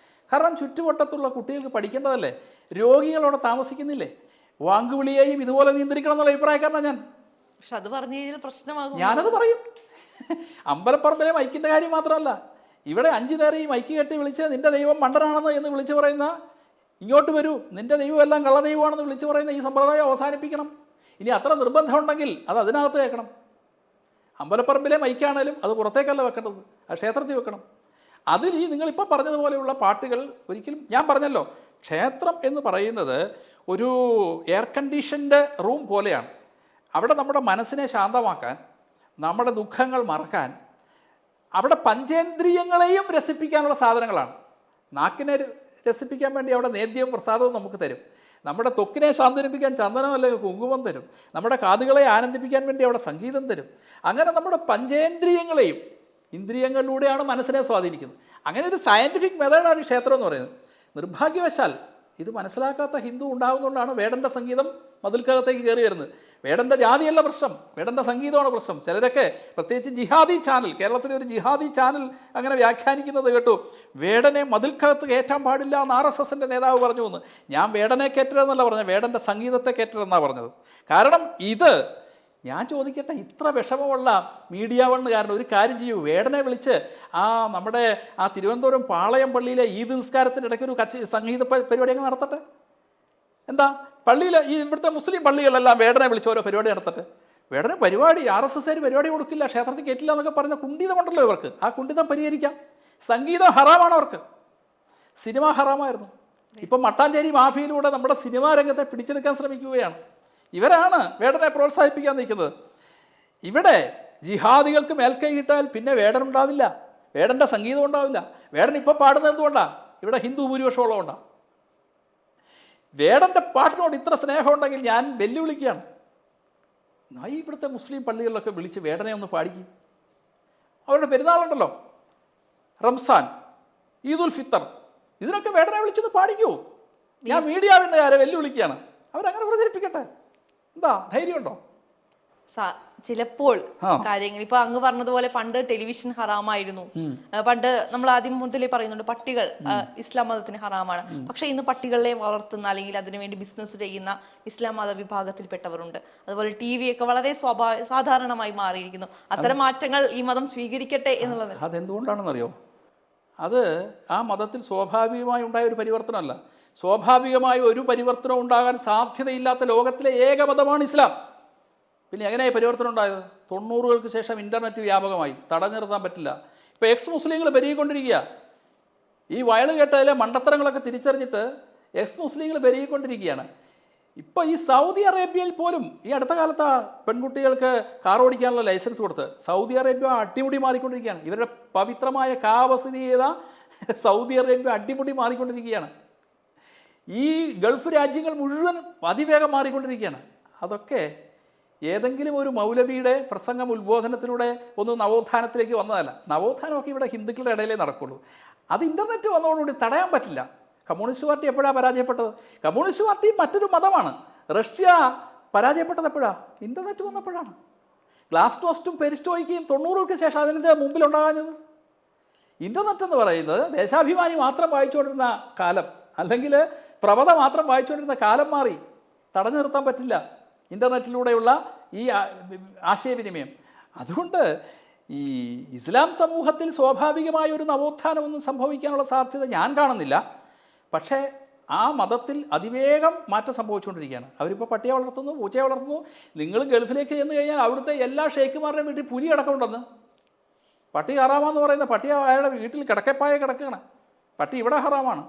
കാരണം ചുറ്റുവട്ടത്തുള്ള കുട്ടികൾക്ക് പഠിക്കേണ്ടതല്ലേ. രോഗികളവിടെ താമസിക്കുന്നില്ലേ. വാങ്കുവിളിയെയും ഇതുപോലെ നിയന്ത്രിക്കണം എന്നുള്ള അഭിപ്രായക്കാരനാണ് ഞാൻ. പക്ഷെ അത് പറഞ്ഞു കഴിഞ്ഞാൽ പ്രശ്നമാകും. ഞാനത് പറയും. അമ്പലപ്പറമ്പിലെ മൈക്കിൻ്റെ കാര്യം മാത്രമല്ല, ഇവിടെ 5 നേരം ഈ മൈക്ക് കെട്ടി വിളിച്ച് നിൻ്റെ ദൈവം മണ്ടനാണെന്ന് എന്ന് വിളിച്ചു പറയുന്ന, ഇങ്ങോട്ട് വരൂ നിൻ്റെ ദൈവം എല്ലാം കള്ളദൈവമാണെന്ന് വിളിച്ചു പറയുന്ന ഈ സമ്പ്രദായം അവസാനിപ്പിക്കണം. ഇനി അത്ര നിർബന്ധമുണ്ടെങ്കിൽ അത് അതിനകത്ത് വെക്കണം. അമ്പലപ്പറമ്പിലെ മൈക്കാണേലും അത് പുറത്തേക്കല്ല വെക്കേണ്ടത്, അത് ക്ഷേത്രത്തിൽ വെക്കണം. അതിൽ ഈ നിങ്ങളിപ്പോൾ പറഞ്ഞതുപോലെയുള്ള പാട്ടുകൾ ഒരിക്കലും, ഞാൻ പറഞ്ഞല്ലോ, ക്ഷേത്രം എന്ന് പറയുന്നത് ഒരു എയർ കണ്ടീഷൻഡ് റൂം പോലെയാണ്. അവിടെ നമ്മുടെ മനസ്സിനെ ശാന്തമാക്കാൻ, നമ്മുടെ ദുഃഖങ്ങൾ മറക്കാൻ, അവിടെ പഞ്ചേന്ദ്രിയങ്ങളെയും രസിപ്പിക്കാനുള്ള സാധനങ്ങളാണ്. നാക്കിനെ രസിപ്പിക്കാൻ വേണ്ടി അവിടെ നേദ്യവും പ്രസാദവും നമുക്ക് തരും. നമ്മുടെ ത്വക്കിനെ ശാന്തരിപ്പിക്കാൻ ചന്ദനം അല്ലെങ്കിൽ കുങ്കുമം തരും. നമ്മുടെ കാതുകളെ ആനന്ദിപ്പിക്കാൻ വേണ്ടി അവിടെ സംഗീതം തരും. അങ്ങനെ നമ്മുടെ പഞ്ചേന്ദ്രിയങ്ങളെയും, ഇന്ദ്രിയങ്ങളിലൂടെയാണ് മനസ്സിനെ സ്വാധീനിക്കുന്നത്. അങ്ങനെ ഒരു സയൻറ്റിഫിക് മെത്തേഡാണ് ഈ ക്ഷേത്രം എന്ന് പറയുന്നത്. നിർഭാഗ്യവശാൽ ഇത് മനസ്സിലാക്കാത്ത ഹിന്ദു ഉണ്ടാകുന്നതുകൊണ്ടാണ് വേടൻ്റെ സംഗീതം മതിൽക്കകത്തേക്ക് കയറി വരുന്നത്. വേടൻ്റെ ജാതിയല്ല പ്രശ്നം, വേടൻ്റെ സംഗീതമാണ് പ്രശ്നം. ചിലരൊക്കെ പ്രത്യേകിച്ച് ജിഹാദി ചാനൽ, കേരളത്തിലെ ഒരു ജിഹാദി ചാനൽ അങ്ങനെ വ്യാഖ്യാനിക്കുന്നത് കേട്ടു. വേടനെ മതിൽക്കകത്ത് കയറ്റാൻ പാടില്ല എന്ന് RSSൻ്റെ നേതാവ് പറഞ്ഞു എന്ന്. ഞാൻ വേടനെ കയറ്റരുതെന്നല്ല പറഞ്ഞത്, വേടൻ്റെ സംഗീതത്തെ കയറ്റരുതെന്നാണ് പറഞ്ഞത്. കാരണം ഇത്, ഞാൻ ചോദിക്കട്ടെ, ഇത്ര വിഷമമുള്ള മീഡിയ വണ്ണുകാരൻ ഒരു കാര്യം ചെയ്യൂ, വേടനെ വിളിച്ച് നമ്മുടെ തിരുവനന്തപുരം പാളയം പള്ളിയിലെ ഈദ് നിസ്കാരത്തിൻ്റെ ഇടയ്ക്ക് ഒരു സംഗീത പരിപാടി അങ്ങ് നടത്തട്ടെ. എന്താ, പള്ളിയിൽ ഈ ഇവിടുത്തെ മുസ്ലിം പള്ളികളെല്ലാം വേടനെ വിളിച്ച് ഓരോ പരിപാടി നടത്തട്ടെ. വേടനെ പരിപാടി RSSകാർ പരിപാടി കൊടുക്കില്ല, ക്ഷേത്രത്തിൽ കയറ്റില്ല എന്നൊക്കെ പറയുന്ന കുണ്ഠിതമുണ്ടല്ലോ ഇവർക്ക്. ആ കുണ്ഠിതം പരിഹരിക്കാം. സംഗീതം ഹറാമാണ് അവർക്ക്, സിനിമ ഹറാമായിരുന്നു. ഇപ്പം മട്ടാഞ്ചേരി മാഫിയയിലൂടെ നമ്മുടെ സിനിമാ രംഗത്തെ പിടിച്ചെടുക്കാൻ ശ്രമിക്കുകയാണ്. ഇവരാണ് വേടനെ പ്രോത്സാഹിപ്പിക്കാൻ നിൽക്കുന്നത്. ഇവിടെ ജിഹാദികൾക്ക് മേൽക്കൈ കിട്ടാൽ പിന്നെ വേടൻ ഉണ്ടാവില്ല, വേടൻ്റെ സംഗീതം ഉണ്ടാവില്ല. വേടൻ ഇപ്പം പാടുന്നത് എന്തുകൊണ്ടാണ്? ഇവിടെ ഹിന്ദു ഭൂരിപക്ഷമുള്ളതുകൊണ്ടാണ്. വേടൻ്റെ പാട്ടിനോട് ഇത്ര സ്നേഹമുണ്ടെങ്കിൽ ഞാൻ വെല്ലുവിളിക്കുകയാണ്, ഇവിടുത്തെ മുസ്ലിം പള്ളികളിലൊക്കെ വിളിച്ച് വേടനെ ഒന്ന് പാടിക്കും. അവരുടെ പെരുന്നാളുണ്ടല്ലോ, റംസാൻ, ഈദുൽ ഫിത്തർ, ഇതിനൊക്കെ വേടനെ വിളിച്ചൊന്ന് പാടിക്കൂ. ഞാൻ മീഡിയ വണ്ണുകാരെ വെല്ലുവിളിക്കുകയാണ്, അവരങ്ങനെ പ്രചരിപ്പിക്കട്ടെ. എന്താ ധൈര്യമുണ്ടോ? ചിലപ്പോൾ കാര്യങ്ങൾ ഇപ്പൊ അങ്ങ് പറഞ്ഞതുപോലെ പണ്ട് ടെലിവിഷൻ ഹറാമായിരുന്നു. പണ്ട് നമ്മൾ ആദ്യം മുതലേ പറയുന്നുണ്ട് പട്ടികൾ ഇസ്ലാം മതത്തിന് ഹറാമാണ്. പക്ഷെ ഇന്ന് പട്ടികളെ വളർത്തുന്ന അല്ലെങ്കിൽ അതിനുവേണ്ടി ബിസിനസ് ചെയ്യുന്ന ഇസ്ലാം മത വിഭാഗത്തിൽപ്പെട്ടവരുണ്ട്. അതുപോലെ TV ഒക്കെ വളരെ സാധാരണമായി മാറിയിരിക്കുന്നു. അത്തരം മാറ്റങ്ങൾ ഈ മതം സ്വീകരിക്കട്ടെ എന്നുള്ളത് അതെന്തുകൊണ്ടാണെന്നറിയോ? അത് ആ മതത്തിൽ സ്വാഭാവികമായി ഉണ്ടായ ഒരു പരിവർത്തനമല്ല. സ്വാഭാവികമായി ഒരു പരിവർത്തനം ഉണ്ടാകാൻ സാധ്യതയില്ലാത്ത ലോകത്തിലെ ഏക മതമാണ് ഇസ്ലാം. പിന്നെ എങ്ങനെയാണ് പരിവർത്തനം ഉണ്ടായത്? 90കൾക്ക് ശേഷം ഇൻ്റർനെറ്റ് വ്യാപകമായി, തടഞ്ഞു നിർത്താൻ പറ്റില്ല. ഇപ്പോൾ എക്സ് മുസ്ലിങ്ങൾ പെരുകിക്കൊണ്ടിരിക്കുക. ഈ വയൽ കേട്ടതിലെ മണ്ടത്തരങ്ങളൊക്കെ തിരിച്ചറിഞ്ഞിട്ട് എക്സ് മുസ്ലിങ്ങൾ പെരുകിക്കൊണ്ടിരിക്കുകയാണ്. ഇപ്പോൾ ഈ സൗദി അറേബ്യയിൽ പോലും ഈ അടുത്ത കാലത്ത് പെൺകുട്ടികൾക്ക് കാർ ഓടിക്കാനുള്ള ലൈസൻസ് കൊടുത്ത് സൗദി അറേബ്യ അടിമുടി മാറിക്കൊണ്ടിരിക്കുകയാണ്. ഇവരുടെ പവിത്രമായ കാവസ്ഥിതി ചെയ്ത സൗദി അറേബ്യ അടിമുടി മാറിക്കൊണ്ടിരിക്കുകയാണ്. ഈ ഗൾഫ് രാജ്യങ്ങൾ മുഴുവൻ അതിവേഗം മാറിക്കൊണ്ടിരിക്കുകയാണ്. അതൊക്കെ ഏതെങ്കിലും ഒരു മൗലവിയുടെ പ്രസംഗം ഉത്ബോധനത്തിലൂടെ ഒന്ന് നവോത്ഥാനത്തിലേക്ക് വന്നതല്ല. നവോത്ഥാനമൊക്കെ ഇവിടെ ഹിന്ദുക്കളുടെ ഇടയിലേ നടക്കുള്ളൂ. അത് ഇൻ്റർനെറ്റ് വന്നതോടുകൂടി തടയാൻ പറ്റില്ല. കമ്മ്യൂണിസ്റ്റ് പാർട്ടി എപ്പോഴാണ് പരാജയപ്പെട്ടത്? കമ്മ്യൂണിസ്റ്റ് പാർട്ടി മറ്റൊരു മതമാണ്. റഷ്യ പരാജയപ്പെട്ടത് എപ്പോഴാണ്? ഇൻ്റർനെറ്റ് വന്നപ്പോഴാണ്. ഗ്ലാസ് ടോസ്റ്റും പെരിസ്റ്റോയ്ക്കും 90കൾക്ക് ശേഷം അതിൻ്റെ മുമ്പിലുണ്ടാകാഞ്ഞത്. ഇൻ്റർനെറ്റ് എന്ന് പറയുന്നത് ദേശാഭിമാനി മാത്രം വായിച്ചുകൊണ്ടിരുന്ന കാലം, അല്ലെങ്കിൽ പ്രവത മാത്രം വായിച്ചുകൊണ്ടിരുന്ന കാലം മാറി. തടഞ്ഞു നിർത്താൻ പറ്റില്ല ഇൻ്റർനെറ്റിലൂടെയുള്ള ഈ ആശയവിനിമയം. അതുകൊണ്ട് ഈ ഇസ്ലാം സമൂഹത്തിൽ സ്വാഭാവികമായ ഒരു നവോത്ഥാനമൊന്നും സംഭവിക്കാനുള്ള സാധ്യത ഞാൻ കാണുന്നില്ല. പക്ഷേ ആ മതത്തിൽ അതിവേഗം മാറ്റം സംഭവിച്ചുകൊണ്ടിരിക്കുകയാണ്. അവരിപ്പോൾ പട്ടിയെ വളർത്തുന്നു, പൂച്ചയെ വളർത്തുന്നു. നിങ്ങൾ ഗൾഫിലേക്ക് ചെന്ന് കഴിഞ്ഞാൽ അവിടുത്തെ എല്ലാ ഷെയ്ഖുമാരുടെയും വീട്ടിൽ പുലി അടക്കമുണ്ടെന്ന്. പട്ടി ഹറാമാന്ന് പറയുന്ന പട്ടി അയാളുടെ വീട്ടിൽ കിടക്കപ്പായ കിടക്കുകയാണ്. പട്ടി ഇവിടെ ഹറാമാണ്.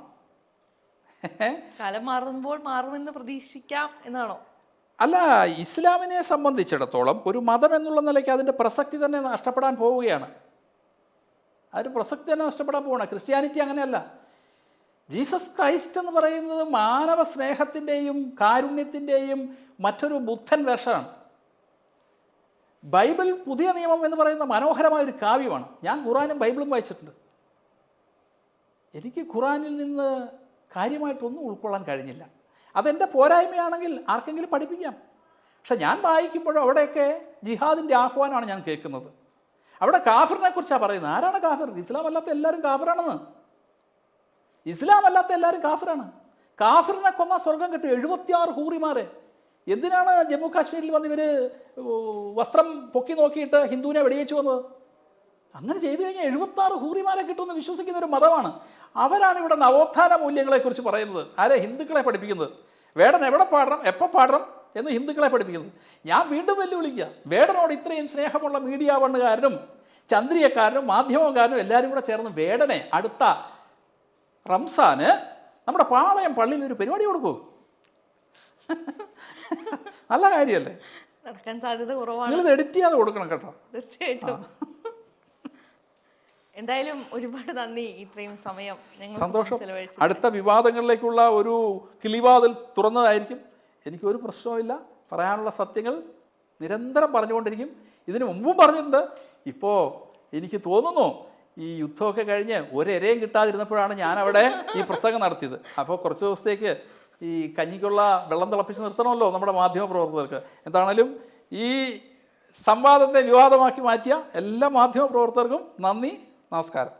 കാലം മാറുമ്പോൾ മാറുമെന്ന് പ്രതീക്ഷിക്കാം എന്നാണോ? അല്ല, ഇസ്ലാമിനെ സംബന്ധിച്ചിടത്തോളം ഒരു മതം എന്നുള്ള നിലയ്ക്ക് അതിൻ്റെ പ്രസക്തി തന്നെ നഷ്ടപ്പെടാൻ പോവുകയാണ്. അതിൻ്റെ പ്രസക്തി തന്നെ നഷ്ടപ്പെടാൻ പോവുകയാണ്. ക്രിസ്ത്യാനിറ്റി അങ്ങനെയല്ല. ജീസസ് ക്രൈസ്റ്റ് എന്ന് പറയുന്നത് മാനവ സ്നേഹത്തിൻ്റെയും കാരുണ്യത്തിൻ്റെയും മറ്റൊരു ബുദ്ധൻ വേർഷനാണ്. ബൈബിൾ പുതിയ നിയമം എന്ന് പറയുന്ന മനോഹരമായൊരു കാവ്യമാണ്. ഞാൻ ഖുറാനും ബൈബിളും വായിച്ചിട്ടുണ്ട്. എനിക്ക് ഖുറാനിൽ നിന്ന് കാര്യമായിട്ടൊന്നും ഉൾക്കൊള്ളാൻ കഴിഞ്ഞില്ല. അതെൻ്റെ പോരായ്മയാണെങ്കിൽ ആർക്കെങ്കിലും പഠിപ്പിക്കാം. പക്ഷെ ഞാൻ വായിക്കുമ്പോഴും അവിടെയൊക്കെ ജിഹാദിൻ്റെ ആഹ്വാനമാണ് ഞാൻ കേൾക്കുന്നത്. അവിടെ കാഫിറിനെ കുറിച്ചാണ് പറയുന്നത്. ആരാണ് കാഫിർ? ഇസ്ലാം അല്ലാത്ത എല്ലാവരും കാഫിറാണെന്ന്. ഇസ്ലാം അല്ലാത്ത എല്ലാവരും കാഫിറാണ്. കാഫിറിനെ കൊന്നാൽ സ്വർഗം കിട്ടും. 76 ഹൂറിമാരെ. എന്തിനാണ് ജമ്മു കാശ്മീരിൽ വന്ന് ഇവർ വസ്ത്രം പൊക്കി നോക്കിയിട്ട് ഹിന്ദുവിനെ വെടിവെച്ച് വന്നത്? അങ്ങനെ ചെയ്തു കഴിഞ്ഞാൽ 76 ഹൂറിമാരെ കിട്ടുമെന്ന് വിശ്വസിക്കുന്ന ഒരു മതമാണ്. അവരാണ് ഇവിടെ നവോത്ഥാന മൂല്യങ്ങളെക്കുറിച്ച് പറയുന്നത്. ആരെ? ഹിന്ദുക്കളെ പഠിപ്പിക്കുന്നത്. വേടൻ എവിടെ പാടണം, എപ്പോൾ പാടണം എന്ന് ഹിന്ദുക്കളെ പഠിപ്പിക്കുന്നത്. ഞാൻ വീണ്ടും വെല്ലുവിളിക്കുക, വേടനോട് ഇത്രയും സ്നേഹമുള്ള മീഡിയ വണ്ണുകാരനും ചന്ദ്രിയക്കാരനും മാധ്യമക്കാരനും എല്ലാവരും കൂടെ ചേർന്ന് വേടനെ അടുത്ത റംസാന് നമ്മുടെ പാളയം പള്ളിയിൽ ഒരു പരിപാടി കൊടുക്കൂ. നല്ല കാര്യമല്ലേ? നടക്കാൻ സാധ്യത കുറവാണ്. നിങ്ങളിത് എഡിറ്റ് ചെയ്യാതെ കൊടുക്കണം കേട്ടോ. തീർച്ചയായിട്ടും. എന്തായാലും ഒരുപാട് നന്ദി ഇത്രയും സമയം സന്തോഷം. അടുത്ത വിവാദങ്ങളിലേക്കുള്ള ഒരു കിളിവാതിൽ തുറന്നതായിരിക്കും. എനിക്കൊരു പ്രശ്നവുമില്ല. പറയാനുള്ള സത്യങ്ങൾ നിരന്തരം പറഞ്ഞുകൊണ്ടിരിക്കും. ഇതിനു മുമ്പും പറഞ്ഞിട്ടുണ്ട്. ഇപ്പോൾ എനിക്ക് തോന്നുന്നു ഈ യുദ്ധമൊക്കെ കഴിഞ്ഞ് ഒരെരയും കിട്ടാതിരുന്നപ്പോഴാണ് ഞാനവിടെ ഈ പ്രസംഗം നടത്തിയത്. അപ്പോൾ കുറച്ച് ദിവസത്തേക്ക് ഈ കഞ്ഞിക്കുള്ള വെള്ളം തിളപ്പിച്ച് നിർത്തണമല്ലോ നമ്മുടെ മാധ്യമ പ്രവർത്തകർക്ക്. എന്താണേലും ഈ സംവാദത്തെ വിവാദമാക്കി മാറ്റിയ എല്ലാ മാധ്യമ പ്രവർത്തകർക്കും നന്ദി, നമസ്കാരം.